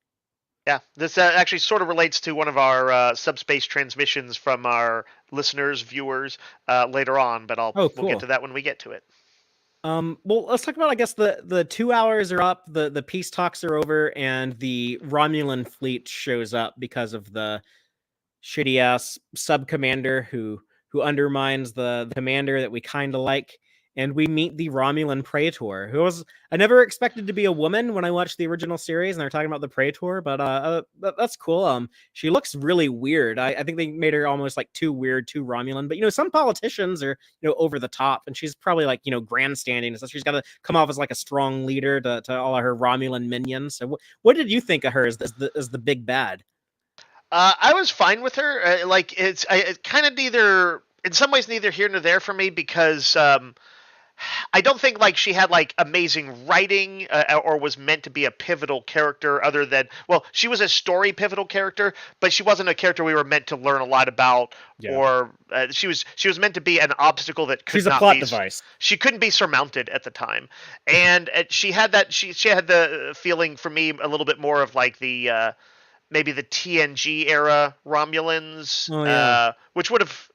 Yeah, this actually sort of relates to one of our subspace transmissions from our listeners, viewers later on, but we'll cool. get to that when we get to it. Well, let's talk about, I guess, the 2 hours are up, the peace talks are over, and the Romulan fleet shows up because of the shitty ass sub commander who undermines the commander that we kind of like. And we meet the Romulan Praetor, I never expected to be a woman when I watched the original series, and they're talking about the Praetor, but that's cool. She looks really weird. I think they made her almost like too weird, too Romulan. But some politicians are over the top, and she's probably like grandstanding, so she's got to come off as like a strong leader to all of her Romulan minions. So what did you think of her as the big bad? I was fine with her. It's kind of neither, in some ways, neither here nor there for me because I don't think like she had like amazing writing or was meant to be a pivotal character. Other than, well, she was a story pivotal character, but she wasn't a character we were meant to learn a lot about. Yeah. Or she was meant to be an obstacle that could She's a plot device. She couldn't be surmounted at the time, and she had that. She had the feeling for me a little bit more of like the. Maybe the TNG era Romulans, which would have,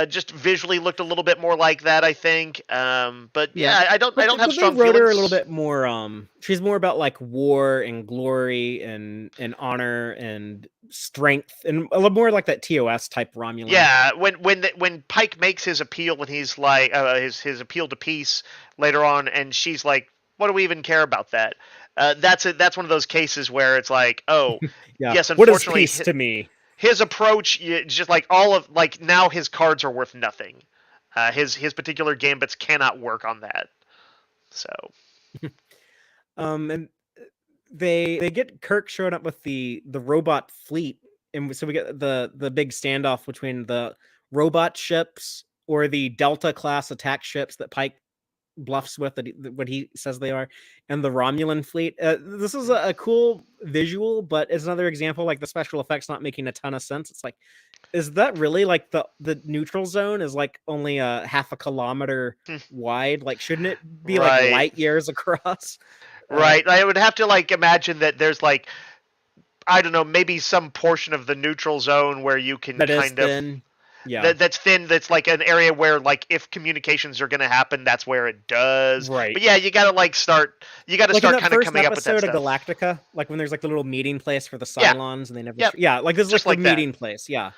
just visually looked a little bit more like that, I think. But I don't have strong feelings. They wrote her a little bit more. She's more about like war and glory and honor and strength, and a little more like that TOS type Romulan. Yeah, when Pike makes his appeal, when he's like his appeal to peace later on, and she's like, "What do we even care about that?" That's one of those cases where it's like, oh, yes, unfortunately, what is peace to me? His approach, just like all of like now, his cards are worth nothing. His particular gambits cannot work on that. So, and they get Kirk showing up with the robot fleet, and so we get the big standoff between the robot ships or the Delta class attack ships that Pike bluffs with what he says they are, and the Romulan fleet. This is a cool visual, but it's another example like the special effects not making a ton of sense. It's like, is that really like the neutral zone is like only a half a kilometer wide? Like, shouldn't it be like light years across? Right. I would have to like imagine that there's like, I don't know, maybe some portion of the neutral zone where you can kind of that's thin. That's like an area where like if communications are going to happen, that's where it does. Right. But yeah, you got to like start. You got to like start kind of coming up with that stuff. Episode of Galactica, like when there's like the little meeting place for the Cylons, and they never. Like this is just like the meeting place. Yeah.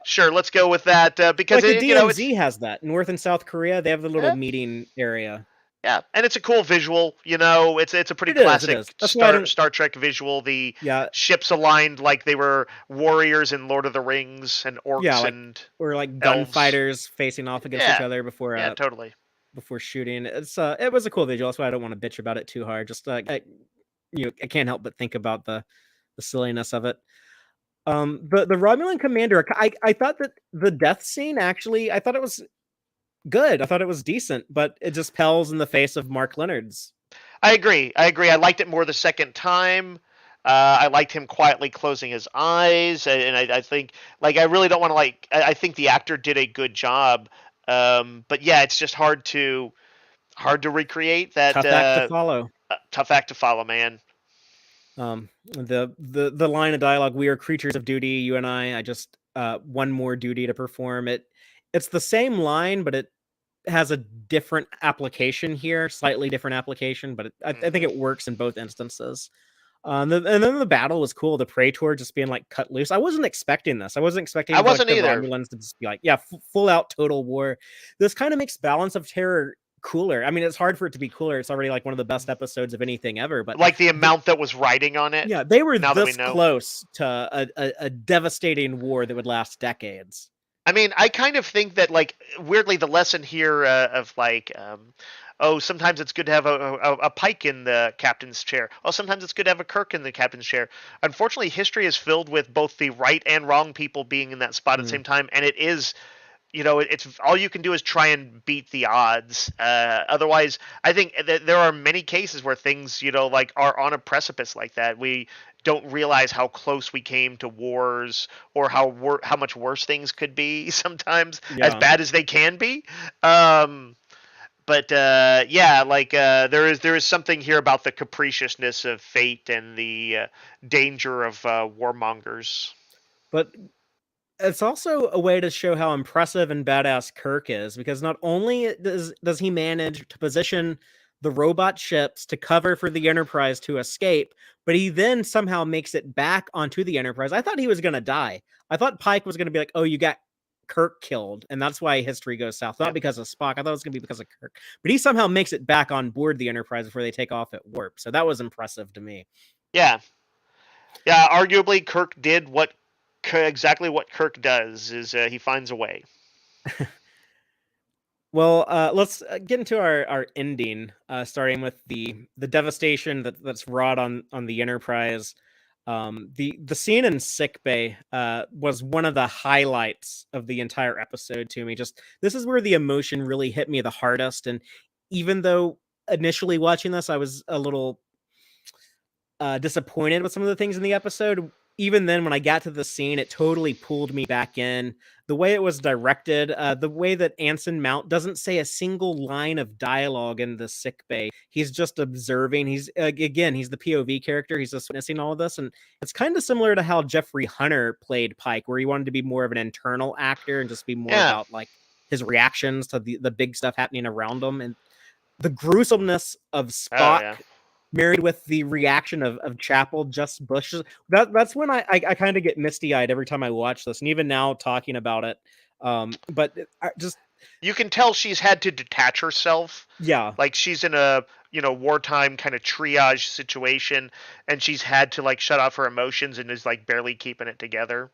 Sure, let's go with that because like the DMZ has that. North and South Korea, they have the little meeting area. Yeah, and it's a cool visual. It's a pretty classic Star Trek visual. The ships aligned like they were warriors in Lord of the Rings and orcs or like gunfighters facing off against each other before. Totally. Before shooting, it was a cool visual. That's why I don't want to bitch about it too hard. Just I can't help but think about the silliness of it. The Romulan commander. I thought that the death scene actually, I thought it was good. I thought it was decent, but it just pales in the face of Mark Leonard's. I agree. I liked it more the second time. I liked him quietly closing his eyes, and I think like I really don't want to like. I think the actor did a good job, but yeah, it's just hard to recreate that. Tough act to follow. Tough act to follow, man. The line of dialogue: "We are creatures of duty, you and I just one more duty to perform." It's the same line, but it has a different application here, slightly different application, but I think it works in both instances. And then the battle was cool. The Praetor just being like cut loose. I wasn't expecting this. I wasn't expecting I like wasn't the either. Romulans to just be like, yeah, full out total war. This kind of makes Balance of Terror cooler. I mean, it's hard for it to be cooler. It's already like one of the best episodes of anything ever. But Like the amount that was riding on it. yeah, they were now that we this know. close to a devastating war that would last decades. I mean, I kind of think that, like, weirdly, the lesson here of like, oh, sometimes it's good to have a Pike in the captain's chair. Oh, sometimes it's good to have a Kirk in the captain's chair. Unfortunately, history is filled with both the right and wrong people being in that spot at the same time, and it is, it's all you can do is try and beat the odds. Otherwise, I think that there are many cases where things, like are on a precipice like that. We don't realize how close we came to wars, or how much worse things could be sometimes, as bad as they can be. But yeah, like there is something here about the capriciousness of fate and the danger of warmongers. But it's also a way to show how impressive and badass Kirk is, because not only does he manage to position the robot ships to cover for the Enterprise to escape, but he then somehow makes it back onto the Enterprise. I thought he was going to die. I thought Pike was going to be like, oh, you got Kirk killed, and that's why history goes south. Not because of Spock. I thought it was going to be because of Kirk. But he somehow makes it back on board the Enterprise before they take off at warp. So that was impressive to me. Yeah. Yeah, arguably Kirk did exactly what Kirk does, is he finds a way. Well, let's get into our ending, starting with the devastation that's wrought on the Enterprise. The scene in sickbay was one of the highlights of the entire episode to me. Just this is where the emotion really hit me the hardest, and even though initially watching this I was a little disappointed with some of the things in the episode, even then when I got to the scene, it totally pulled me back in. The way it was directed, the way that Anson Mount doesn't say a single line of dialogue in the sick bay. He's just observing. He's again, he's the POV character. He's just witnessing all of this, and it's kind of similar to how Jeffrey Hunter played Pike, where he wanted to be more of an internal actor and just be more about like his reactions to the big stuff happening around him, and the gruesomeness of Spock married with the reaction of Chapel just bushes. That's when I kind of get misty-eyed every time I watch this, and even now talking about it. But just you can tell she's had to detach herself. Yeah, like she's in a wartime kind of triage situation, and she's had to like shut off her emotions and is like barely keeping it together.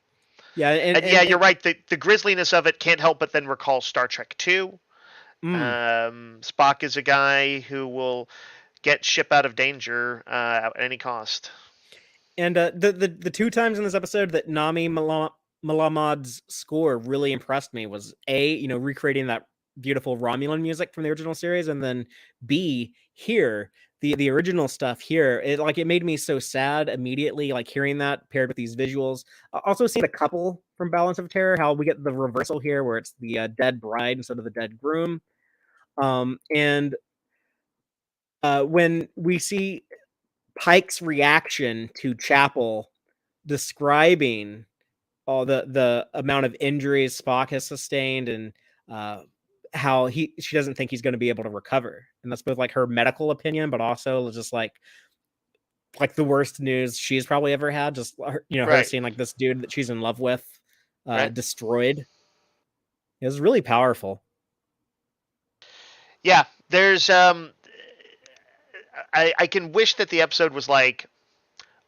Yeah, and yeah, you're right. The grisliness of it can't help but then recall Star Trek 2. Spock is a guy who will get ship out of danger at any cost. And the two times in this episode that Nami Malamad's score really impressed me was A, recreating that beautiful Romulan music from the original series, and then B, here the original stuff here. It made me so sad immediately, like hearing that paired with these visuals. Also seeing a couple from Balance of Terror, how we get the reversal here where it's the dead bride instead of the dead groom. And when we see Pike's reaction to Chapel describing all the amount of injuries Spock has sustained, and how she doesn't think he's going to be able to recover, and that's both like her medical opinion, but also just like the worst news she's probably ever had. Just her seeing like this dude that she's in love with destroyed. It was really powerful. Yeah, there's I can wish that the episode was like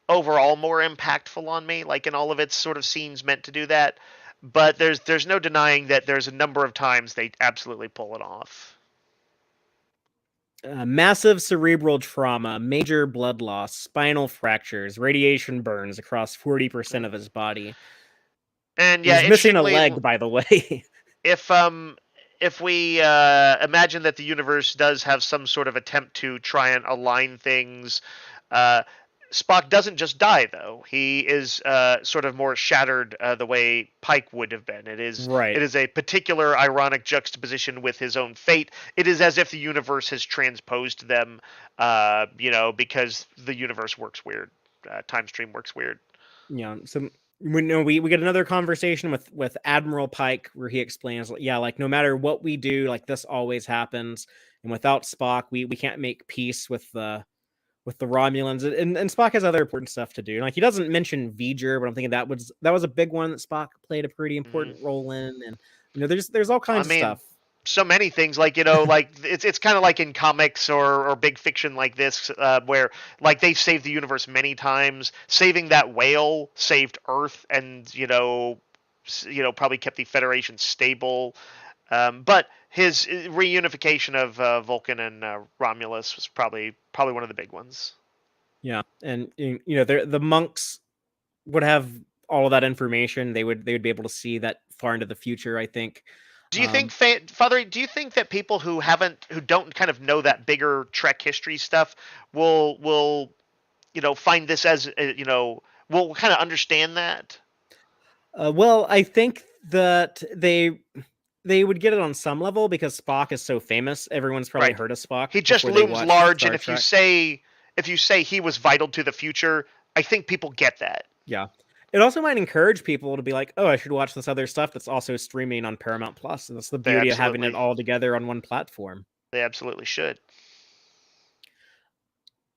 overall more impactful on me, like in all of its sort of scenes meant to do that. But there's no denying that there's a number of times they absolutely pull it off. Massive cerebral trauma, major blood loss, spinal fractures, radiation burns across 40% of his body. And yeah, he's missing a leg, by the way. If we imagine that the universe does have some sort of attempt to try and align things, Spock doesn't just die, though. He is sort of more shattered the way Pike would have been. It is a particular ironic juxtaposition with his own fate. It is as if the universe has transposed them, because the universe works weird. Time stream works weird. Yeah, so we get another conversation with Admiral Pike where he explains, like no matter what we do, like this always happens, and without Spock, we can't make peace with with the Romulans, and Spock has other important stuff to do. Like he doesn't mention V'ger, but I'm thinking that was a big one that Spock played a pretty Mm. important role in, and there's all I kinds of mean, stuff. so many things, like like it's kind of like in comics or big fiction like this, where like they've saved the universe many times. Saving that whale saved Earth, and probably kept the Federation stable. But his reunification of Vulcan and Romulus was probably one of the big ones. Yeah, and the monks would have all of that information. They would be able to see that far into the future, I think. Do you think, Father? Do you think that people who don't kind of know that bigger Trek history stuff will find this as will kind of understand that? Well, I think that they would get it on some level because Spock is so famous. Everyone's probably Right. heard of Spock He just before they looms watched large, and Star if you Trek. say he was vital to the future, I think people get that. Yeah. It also might encourage people to be like, "Oh, I should watch this other stuff that's also streaming on Paramount Plus." And that's the They beauty of having it absolutely all together on one platform. they absolutely should.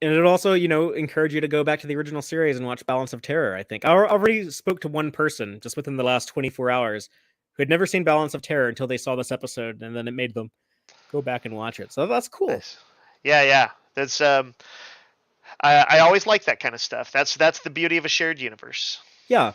And it also, encourage you to go back to the original series and watch Balance of Terror, I think. I already spoke to one person just within the last 24 hours who had never seen Balance of Terror until they saw this episode, and then it made them go back and watch it. So that's cool. Nice. Yeah, yeah. That's I always like that kind of stuff. That's the beauty of a shared universe. Yeah.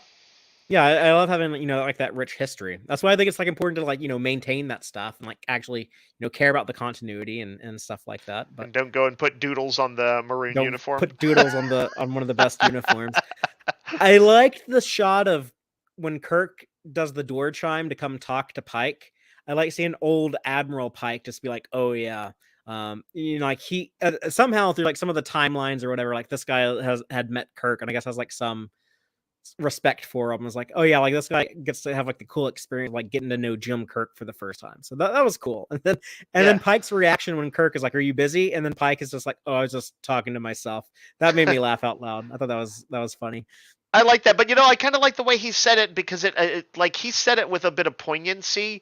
Yeah, I love having, like that rich history. That's why I think it's like important to like, maintain that stuff and like actually, care about the continuity and stuff like that. But And don't go and put doodles on the maroon don't uniform. put doodles on one of the best uniforms. I liked the shot of when Kirk does the door chime to come talk to Pike. I like seeing old Admiral Pike just be like, "Oh yeah." Like he somehow through like some of the timelines or whatever, like this guy had met Kirk and I guess has like some respect for him. I was like, "Oh yeah, like this guy gets to have like the cool experience, like getting to know Jim Kirk for the first time." So that was cool. And then Yeah, Pike's reaction when Kirk is like, "Are you busy?" And then Pike is just like, "Oh, I was just talking to myself." That made me laugh out loud. I thought that was funny. I like that. But I kind of like the way he said it, because like he said it with a bit of poignancy,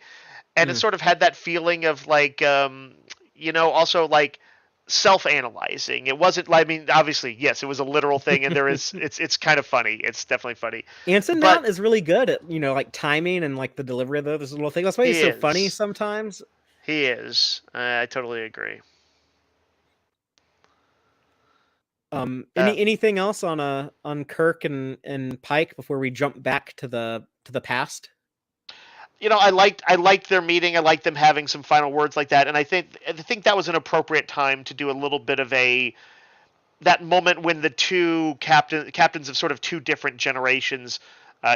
and it Mm. sort of had that feeling of like also like self-analyzing. It wasn't like, I mean, obviously, yes, it was a literal thing, and there is it's kind of funny. It's definitely funny. Anson But Mount is really good at like timing and like the delivery of those little things. That's why he's he so funny is. sometimes. He is. I totally agree. Uh, Anything else on Kirk and Pike before we jump back to the past? I liked their meeting. I liked them having some final words like that, and I think that was an appropriate time to do a little bit of that moment when the two captains of sort of two different generations,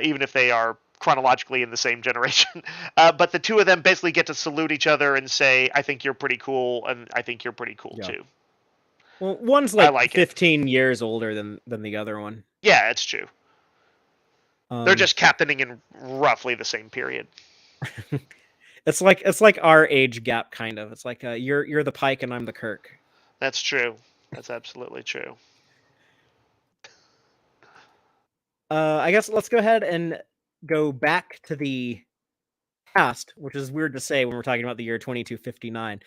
even if they are chronologically in the same generation, but the two of them basically get to salute each other and say, "I think you're pretty cool, and I think you're pretty cool Yeah. too." Well, one's I like like it. 15 years older than the other one. Yeah, it's true. They're Um, just captaining in roughly the same period. it's like our age gap kind of. It's like you're the Pike and I'm the Kirk. That's true. That's absolutely true. I guess let's go ahead and go back to the past, which is weird to say when we're talking about the year 2259.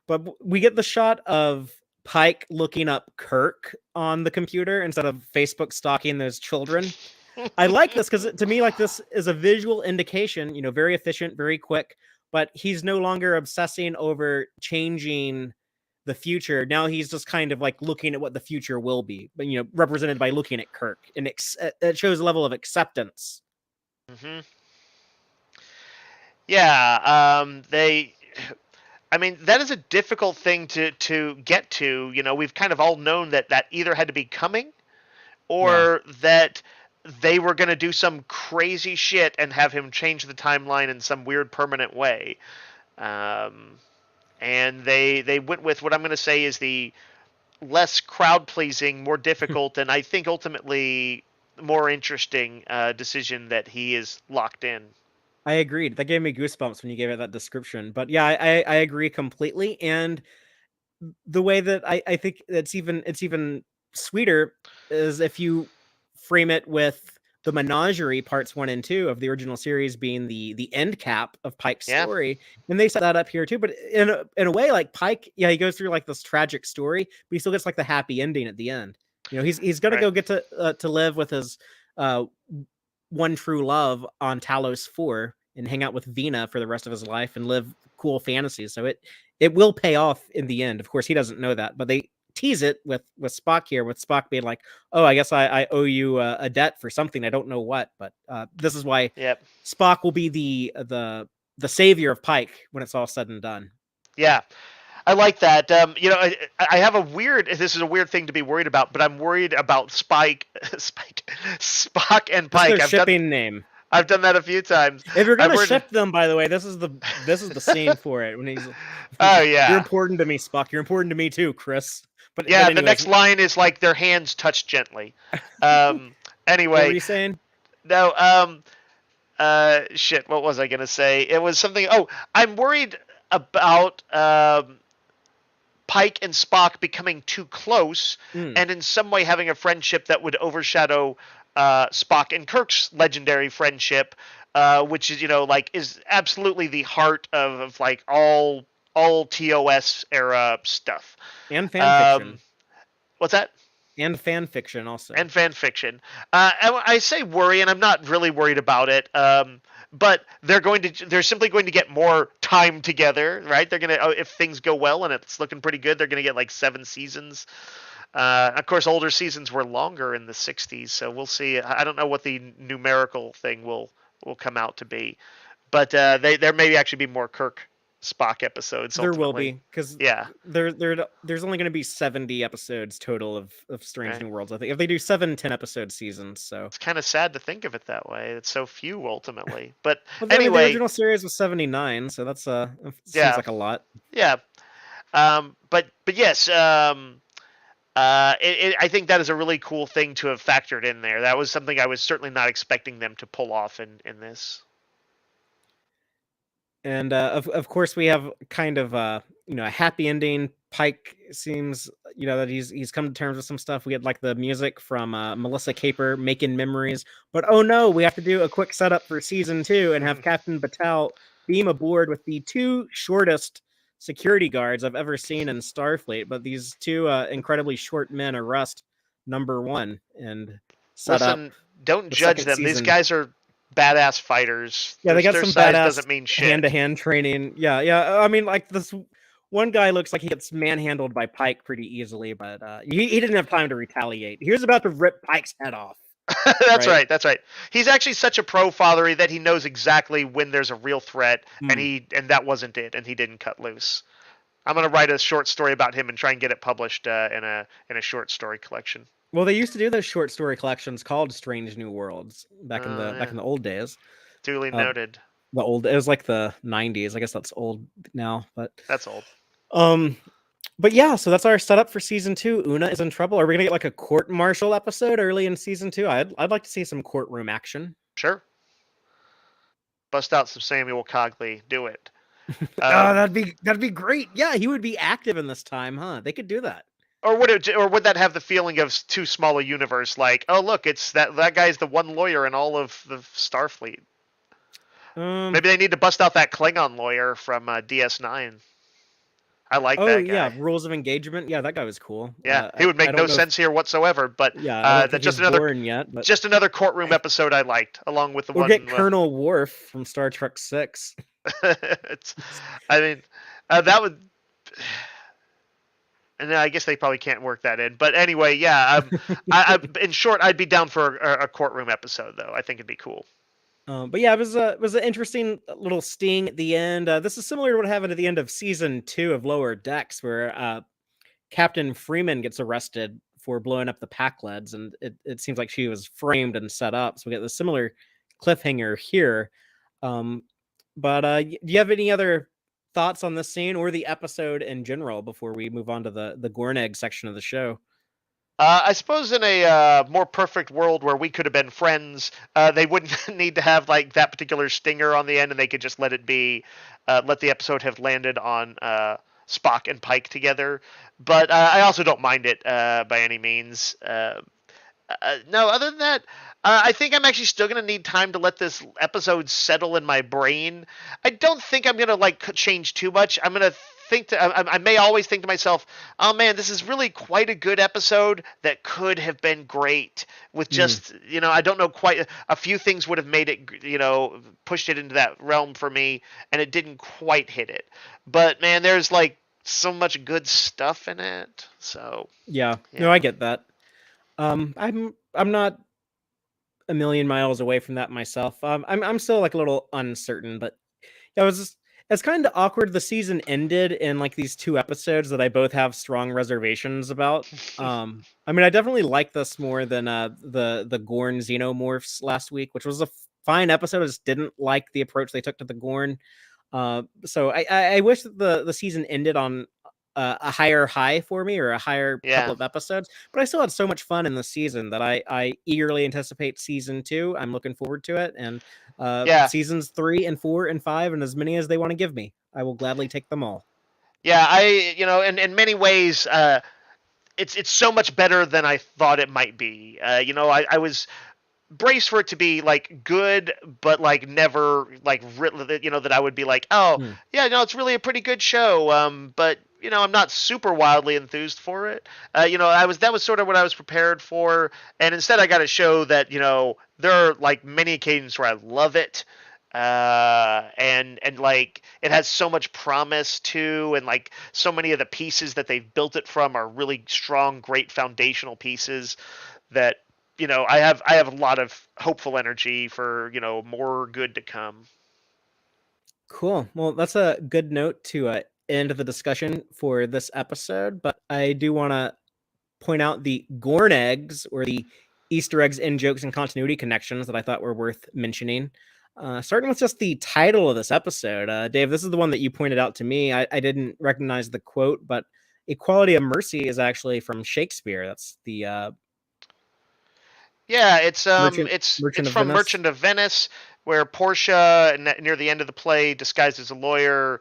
But we get the shot of Pike looking up Kirk on the computer instead of Facebook stalking those children. I like this because to me, like this is a visual indication, very efficient, very quick, but he's no longer obsessing over changing the future. Now he's just kind of like looking at what the future will be, but represented by looking at Kirk, and it shows a level of acceptance. Hmm. Yeah. I mean, that is a difficult thing to get to. We've kind of all known that either had to be coming, Yeah, or that they were going to do some crazy shit and have him change the timeline in some weird permanent way. Um, and they went with what I'm going to say is the less crowd pleasing, more difficult, and I think ultimately more interesting decision that he is locked in. I agreed. That gave me goosebumps when you gave it that description. But yeah, I agree completely. And the way that I think it's even sweeter is if you frame it with the menagerie parts 1 and 2 of the original series being the end cap of Pike's Yeah. story, and they set that up here too. But in a way, like Pike, yeah, he goes through like this tragic story, but he still gets like the happy ending at the end. You know, he's gonna Right. go get to live with his uh one true love on Talos 4 and hang out with Vina for the rest of his life and live cool fantasies. So it will pay off in the end. Of course, he doesn't know that, but they tease it with Spock here, with Spock being like, "Oh, I guess I owe you a debt for something. I don't know what, but this is why Yep. Spock will be the savior of Pike when it's all said and done." Yeah. I like that. I have a weird. This is a weird thing to be worried about, but I'm worried about Spock and That's Pike. their shipping name. I've done that a few times. If you're I've gonna worried. ship them, by the way, this is the scene for it when he's Oh like, "You're yeah, important to me, Spock. You're important to me too, Chris." But yeah. The anyways, next line is like their hands touch gently. Um. what were Anyway, you saying? no. Shit. What was I gonna say? It was something. Oh, I'm worried about Pike and Spock becoming too close, and in some way having a friendship that would overshadow Spock and Kirk's legendary friendship, which is is absolutely the heart of like all TOS era stuff. And fan Um, fiction. what's that? And fan fiction also. And fan fiction. I say worry, and I'm not really worried about it. But they're simply going to get more time together, right? They're gonna, if things go well and it's looking pretty good, they're gonna get like 7 seasons. Of course, older seasons were longer in the '60s, so we'll see. I don't know what the numerical thing will come out to be, but there may actually be more Kirk Spock episodes. There will Ultimately. be, because Yeah. there's only going to be 70 episodes total of Strange Right. New Worlds. I think if they do 7 10 episode seasons, so. It's kind of sad to think of it that way. It's so few ultimately. But Well, I mean, the anyway, original series was 79, so that's seems yeah, like a lot. yeah. But yes, I think that is a really cool thing to have factored in there. That was something I was certainly not expecting them to pull off in this. And of course, we have kind of a happy ending. Pike seems that he's come to terms with some stuff. We had like the music from Melissa Caper, "Making Memories," but oh no, we have to do a quick setup for season 2 and have Captain Batal beam aboard with the 2 shortest security guards I've ever seen in Starfleet. But these 2 incredibly short men arrest number 1 and set up. Listen, don't the judge second them. These season. guys are badass fighters. Yeah, they got Their some size badass doesn't mean shit. hand-to-hand training. Yeah. I mean, like this one guy looks like he gets manhandled by Pike pretty easily, but he didn't have time to retaliate. He was about to rip Pike's head off. That's right. That's right. He's actually such a pro Fatheree that he knows exactly when there's a real threat, and that wasn't it, and he didn't cut loose. I'm gonna write a short story about him and try and get it published in a short story collection. Well, they used to do those short story collections called Strange New Worlds back in Yeah. the old days. Duly noted. It was like the 90s. I guess that's old now, but that's old. But yeah, so that's our setup for season 2. Una is in trouble. Are we gonna get like a court-martial episode early in season 2? I'd like to see some courtroom action. Sure. Bust out some Samuel Cogley. Do it. That'd be great. Yeah, he would be active in this time, huh? They could do that. Or would that have the feeling of too small a universe? Like, oh look, it's that guy's the one lawyer in all of the Starfleet. Maybe they need to bust out that Klingon lawyer from DS9. I like that guy. Yeah, Rules of Engagement. Yeah, that guy was cool. Yeah, he would make no sense here whatsoever. But yeah, that's just another yet. But... just another courtroom episode I liked, along with the or one. Get Colonel Worf from Star Trek 6. I mean, that would. And I guess they probably can't work that in. But anyway, yeah. In short, I'd be down for a courtroom episode, though. I think it'd be cool. But yeah, it was an interesting little sting at the end. This is similar to what happened at the end of season 2 of Lower Decks, where Captain Freeman gets arrested for blowing up the Pakleds, and it seems like she was framed and set up. So we get the similar cliffhanger here. But do you have any other thoughts on this scene or the episode in general before we move on to the Gorneg section of the show? I suppose in a more perfect world where we could have been friends, they wouldn't need to have like that particular stinger on the end, and they could just let it be, let the episode have landed on Spock and Pike together. But I also don't mind it by any means. No, other than that, I think I'm actually still gonna need time to let this episode settle in my brain. I don't think I'm gonna like change too much. I'm gonna think to I may always think to myself, oh man, this is really quite a good episode that could have been great with Mm, just I don't know, quite a few things would have made it, pushed it into that realm for me, and it didn't quite hit it. But man, there's like so much good stuff in it. So yeah, no, I yeah. get that. I'm not a million miles away from that myself. I'm still like a little uncertain, but yeah, it's kind of awkward. The season ended in like these two episodes that I both have strong reservations about. I mean, I definitely like this more than the Gorn Xenomorphs last week, which was a fine episode. I just didn't like the approach they took to the Gorn. So I wish that the season ended on a higher high for me, or a higher couple Yeah. of episodes. But I still had so much fun in the season that I eagerly anticipate season 2. I'm looking forward to it, and Yeah. seasons 3 and 4 and 5, and as many as they want to give me, I will gladly take them all. Yeah, in many ways, it's so much better than I thought it might be. I was braced for it to be like good, but like never like that I would be like, oh Hmm. yeah, no, it's really a pretty good show. But I'm not super wildly enthused for it. That was sort of what I was prepared for, and instead I got a show that there are like many occasions where I love it. And like it has so much promise too, and like so many of the pieces that they've built it from are really strong, great foundational pieces that I have a lot of hopeful energy for more good to come. Cool. Well, that's a good note to end the discussion for this episode. But I do want to point out the Gorn eggs, or the Easter eggs, in jokes and continuity connections, that I thought were worth mentioning. Starting with just the title of this episode, Dave, this is the one that you pointed out to me. I didn't recognize the quote, but "Equality of Mercy" is actually from Shakespeare. That's the Yeah, it's Merchant it's Merchant it's of from Venice. Merchant of Venice, where Portia, near the end of the play, disguised as a lawyer,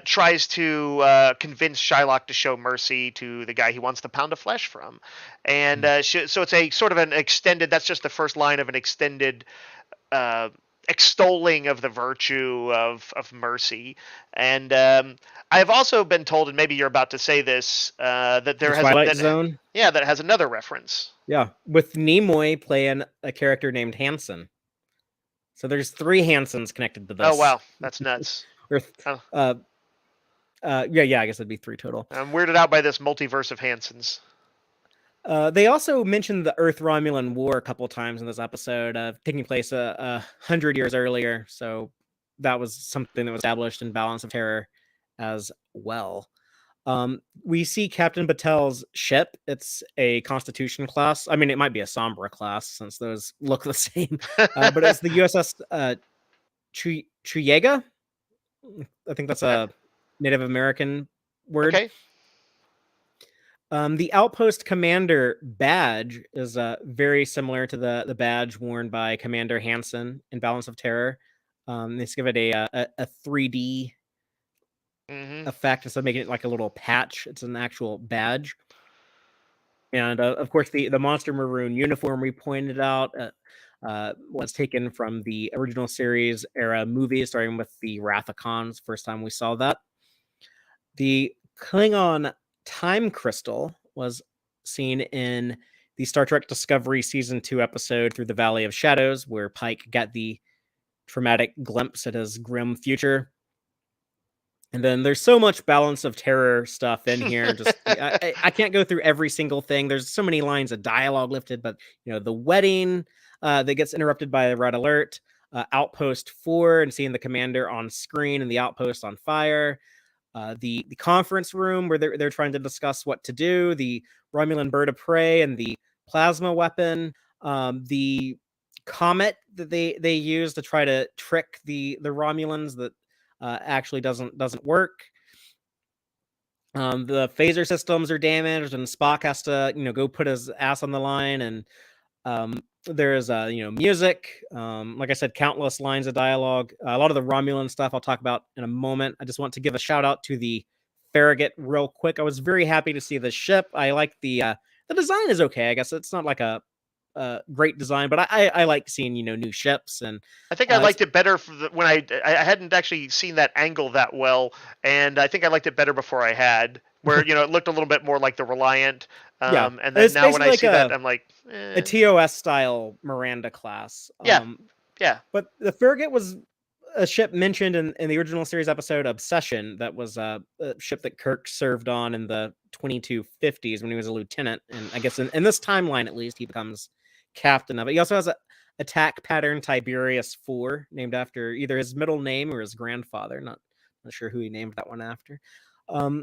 tries to convince Shylock to show mercy to the guy he wants the pound of flesh from, and Hmm. so it's a sort of an extended. That's just the first line of an extended uh, extolling of the virtue of mercy. And I've also been told, and maybe you're about to say this, that The there has Twilight that Zone. yeah, that has another reference. Yeah, with Nimoy playing a character named Hansen. So there's three Hansens connected to Oh this. wow, that's nuts. Or Oh, uh, yeah, I guess it'd be three total. I'm weirded out by this multiverse of Hansons. They also mentioned the Earth Romulan War a couple times in this episode, taking place 100 years earlier. So that was something that was established in Balance of Terror as well. We see Captain Patel's ship. It's a Constitution class. I mean, it might be a Sombra class since those look the same, but it's the USS Triega. I think that's a Native American word. Okay. The Outpost Commander badge is very similar to the badge worn by Commander Hansen in Balance of Terror. They just give it a 3D Mm-hmm. effect instead of making it like a little patch. It's an actual badge. And of course, the Monster Maroon uniform we pointed out was taken from the original series era movie, starting with the Wrath of Khans. First time we saw that. The Klingon time crystal was seen in the Star Trek Discovery Season 2 episode Through the Valley of Shadows, where Pike got the traumatic glimpse at his grim future. And then there's so much Balance of Terror stuff in here. Just I can't go through every single thing. There's so many lines of dialogue lifted, but the wedding that gets interrupted by a red alert, Outpost 4, and seeing the commander on screen and the outpost on fire, the conference room where they're trying to discuss what to do, the Romulan bird of prey and the plasma weapon, the comet that they use to try to trick the Romulans that actually doesn't work. The phaser systems are damaged, and Spock has to go put his ass on the line. And there's music, like I said, countless lines of dialogue. A lot of the Romulan stuff I'll talk about in a moment. I just want to give a shout out to the Farragut real quick. I was very happy to see the ship. I like the design is okay. I guess it's not like a great design, but I like seeing new ships and I think I liked it better when I hadn't actually seen that angle that well, and I think I liked it better before I had, where it looked a little bit more like the Reliant, yeah, and then it's now when basically I like see that, a I'm like, TOS style Miranda class. yeah, yeah. But the frigate was a ship mentioned in the original series episode Obsession. That was a ship that Kirk served on in the 2250s when he was a lieutenant, and I guess in this timeline at least he becomes captain of it. He also has a attack pattern Tiberius 4, named after either his middle name or his grandfather. Not sure who he named that one after. The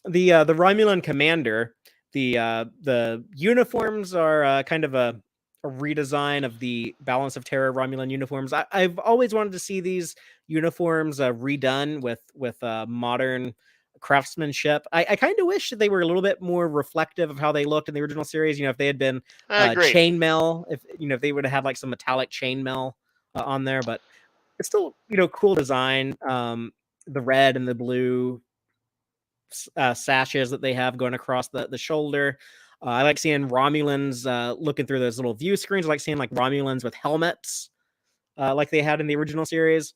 Romulan commander. The uniforms are kind of a redesign of the Balance of Terror Romulan uniforms. I've always wanted to see these uniforms redone with modern craftsmanship. I kind of wish they were a little bit more reflective of how they looked in the original series. If they had been I agree. chainmail, if they would have had like some metallic chainmail on there, but it's still cool design. The red and the blue sashes that they have going across the shoulder. I like seeing Romulans looking through those little view screens. I like seeing like Romulans with helmets like they had in the original series.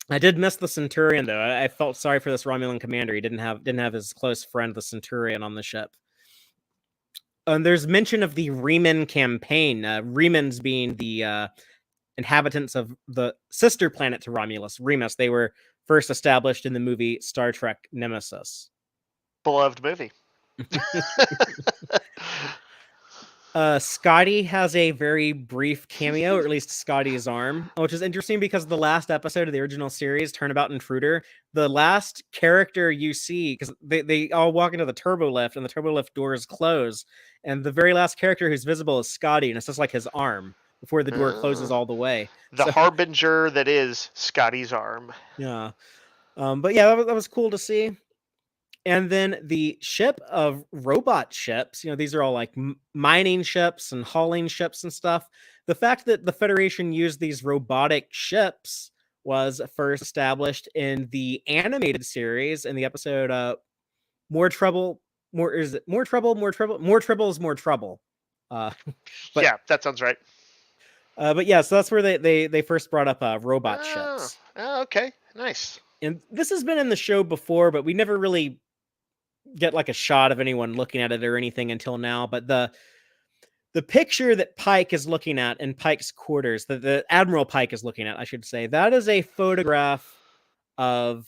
I did miss the Centurion though. I felt sorry for this Romulan commander. He didn't have his close friend the Centurion on the ship. And there's mention of the Reman campaign. Remans being the inhabitants of the sister planet to Romulus, Remus. They were first established in the movie Star Trek Nemesis. Beloved movie. Scotty has a very brief cameo, or at least Scotty's arm, which is interesting because the last episode of the original series, Turnabout Intruder, the last character you see, because they all walk into the turbo lift and the turbo lift doors close, and the very last character who's visible is Scotty, and it's just like his arm before the door closes all the way. The harbinger that is Scotty's arm. Yeah. But yeah, that was cool to see. And then the ship of robot ships, these are all like mining ships and hauling ships and stuff. The fact that the Federation used these robotic ships was first established in the animated series in the episode More Trouble, More Trouble, is More Trouble. Yeah, that sounds right. But yeah, so that's where they first brought up robot ships. Oh, okay, nice. And this has been in the show before, but we never really get like a shot of anyone looking at it or anything until now. But the picture that Pike is looking at in Pike's quarters, the Admiral Pike is looking at, I should say, that is a photograph of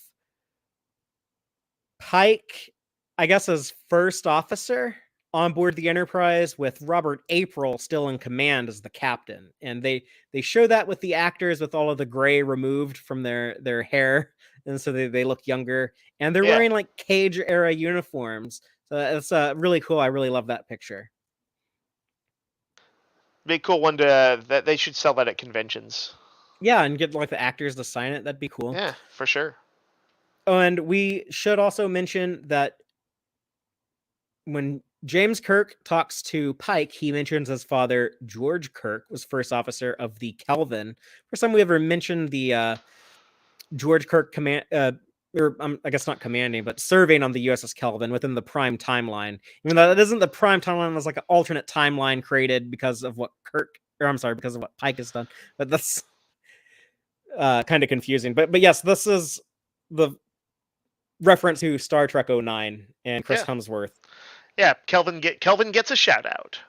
Pike, I guess, as first officer on board the Enterprise, with Robert April still in command as the captain. And they show that with the actors with all of the gray removed from their hair, and so they look younger, and they're wearing like Cage era uniforms. So it's really cool. I really love that picture. Be a cool one to that they should sell that at conventions. Yeah, and get like the actors to sign it. That'd be cool. Yeah, for sure. Oh, and we should also mention that when James Kirk talks to Pike, he mentions his father, George Kirk, was first officer of the Kelvin. First time we ever mentioned the George Kirk command, or I guess not commanding, but serving on the USS Kelvin within the prime timeline. Even though that isn't the prime timeline, it's like an alternate timeline created because of what because of what Pike has done. But that's kind of confusing. But yes, this is the reference to Star Trek 09 and Chris Hemsworth. Yeah, Kelvin gets a shout out.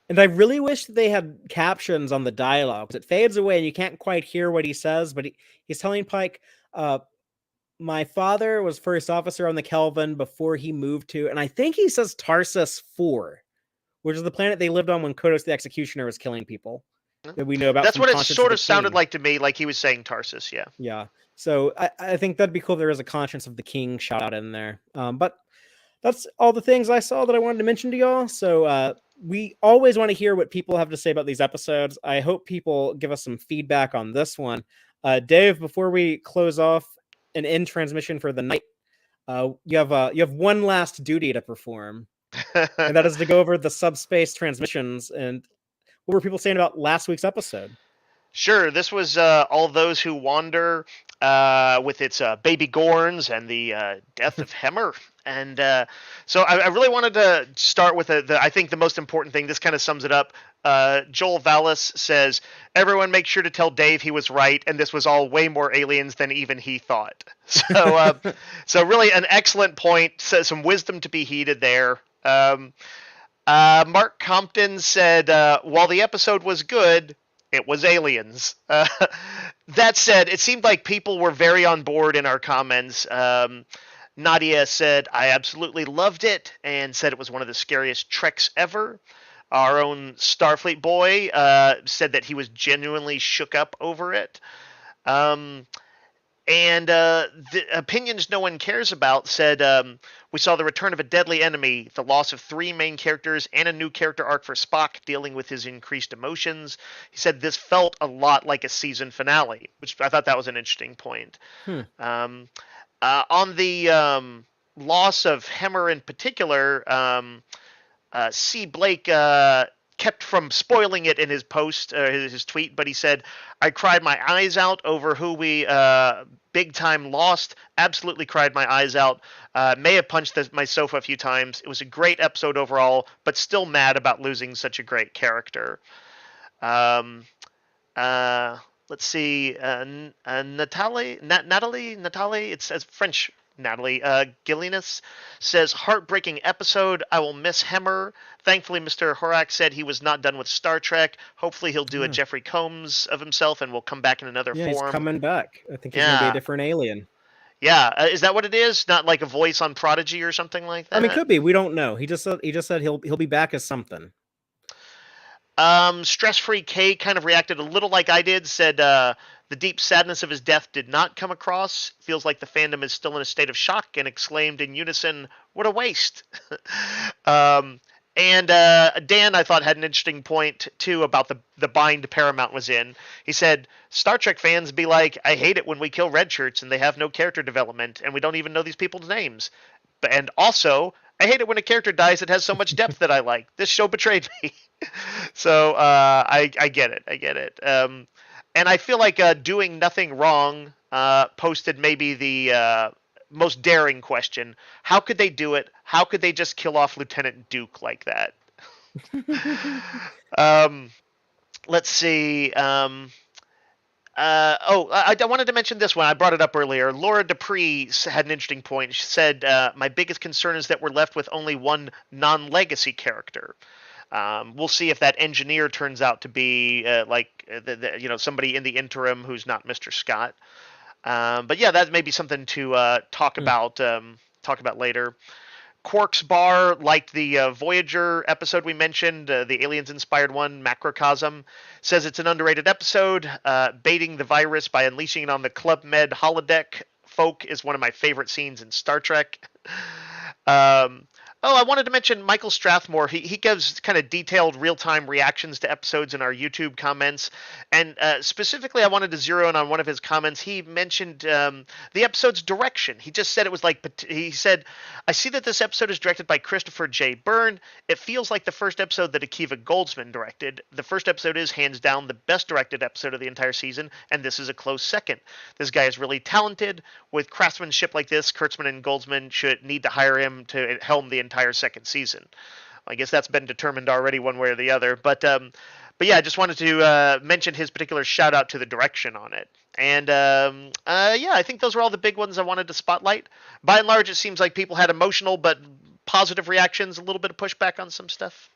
And I really wish they had captions on the dialogue, because it fades away and you can't quite hear what he says, but he's telling Pike, my father was first officer on the Kelvin before he moved to, and I think he says Tarsus 4, which is the planet they lived on when Kodos the Executioner was killing people that we know about. That's what it sort of sounded like to me, like he was saying Tarsus, yeah. Yeah. So I think that'd be cool if there was a Conscience of the King shout out in there. But that's all the things I saw that I wanted to mention to y'all. So we always want to hear what people have to say about these episodes. I hope people give us some feedback on this one. Dave, before we close off and end transmission for the night, you have one last duty to perform, and that is to go over the subspace transmissions. And what were people saying about last week's episode? Sure, this was All Those Who Wander. with its baby Gorns and the death of Hemmer. And so I really wanted to start with I think the most important thing. This kind of sums it up. Joel Vallis says, everyone make sure to tell Dave he was right, and this was all way more aliens than even he thought. So, so really an excellent point. So some wisdom to be heeded there. Mark Compton said, while the episode was good, it was aliens. That said, it seemed like people were very on board in our comments. Nadia said, I absolutely loved it, and said it was one of the scariest Treks ever. Our own Starfleet boy said that he was genuinely shook up over it. And the opinions no one cares about said, we saw the return of a deadly enemy, the loss of 3 main characters, and a new character arc for Spock dealing with his increased emotions. He said this felt a lot like a season finale, which I thought that was an interesting point. On the loss of Hemmer in particular, C. Blake kept from spoiling it in his post, his tweet, but he said, I cried my eyes out over who we big time lost. Absolutely cried my eyes out. May have punched my sofa a few times. It was a great episode overall, but still mad about losing such a great character. Let's see. Natalie, it's French. Natalie Gillinas says, heartbreaking episode. I will miss Hemmer. Thankfully, Mr. Horak said he was not done with Star Trek. Hopefully he'll do a Jeffrey Combs of himself and will come back in another form. He's coming back. I think he's going to be a different alien. Yeah, is that what it is? Not like a voice on Prodigy or something like that? I mean, could be. We don't know. He just said he'll be back as something. Stress-Free K kind of reacted a little like I did, said the deep sadness of his death did not come across. Feels like the fandom is still in a state of shock, and exclaimed in unison, what a waste. And Dan, I thought, had an interesting point, too, about the bind Paramount was in. He said, Star Trek fans be like, I hate it when we kill red shirts and they have no character development, and we don't even know these people's names. And also, I hate it when a character dies that has so much depth that I like. This show betrayed me. So I get it. And I feel like Doing Nothing Wrong posted maybe the most daring question. How could they do it? How could they just kill off Lieutenant Duke like that? Let's see. I wanted to mention this one. I brought it up earlier. Laura Dupree had an interesting point. She said, my biggest concern is that we're left with only one non-legacy character. We'll see if that engineer turns out to be somebody in the interim who's not Mr. Scott. But yeah, that may be something to talk about later. Quark's Bar liked the Voyager episode we mentioned, the aliens-inspired one, Macrocosm. Says it's an underrated episode. Baiting the virus by unleashing it on the Club Med holodeck folk is one of my favorite scenes in Star Trek. I wanted to mention Michael Strathmore. He gives kind of detailed real-time reactions to episodes in our YouTube comments. And specifically, I wanted to zero in on one of his comments. He mentioned the episode's direction. He just said it was like, he said, I see that this episode is directed by Christopher J. Byrne. It feels like the first episode that Akiva Goldsman directed. The first episode is hands down the best directed episode of the entire season, and this is a close second. This guy is really talented. With craftsmanship like this, Kurtzman and Goldsman should need to hire him to helm the entire second season. I guess that's been determined already one way or the other. But yeah, I just wanted to mention his particular shout out to the direction on it. And yeah, I think those were all the big ones I wanted to spotlight. By and large, it seems like people had emotional but positive reactions, a little bit of pushback on some stuff.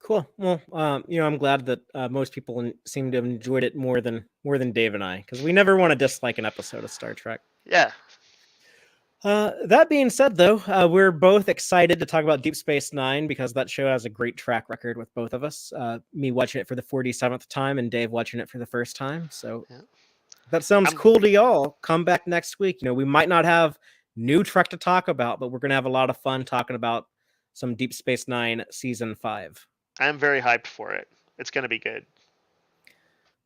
Cool. Well, I'm glad that most people seem to have enjoyed it more than Dave and I, because we never want to dislike an episode of Star Trek. Yeah. That being said, though, we're both excited to talk about Deep Space Nine because that show has a great track record with both of us. Me watching it for the 47th time and Dave watching it for the first time. So that sounds cool to y'all. Come back next week. We might not have new Trek to talk about, but we're going to have a lot of fun talking about some Deep Space Nine Season 5. I'm very hyped for it. It's going to be good.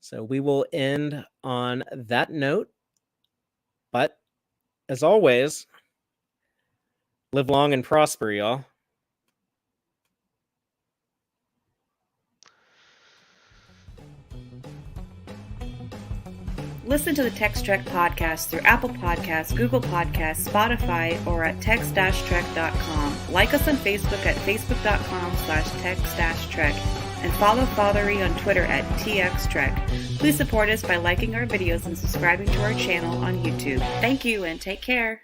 So we will end on that note. But as always, live long and prosper, y'all. Listen to the Tex-Trek podcast through Apple Podcasts, Google Podcasts, Spotify, or at tex-trek.com. Like us on Facebook at facebook.com/tex-trek. And follow Fatheree on Twitter at TXTrek. Please support us by liking our videos and subscribing to our channel on YouTube. Thank you and take care.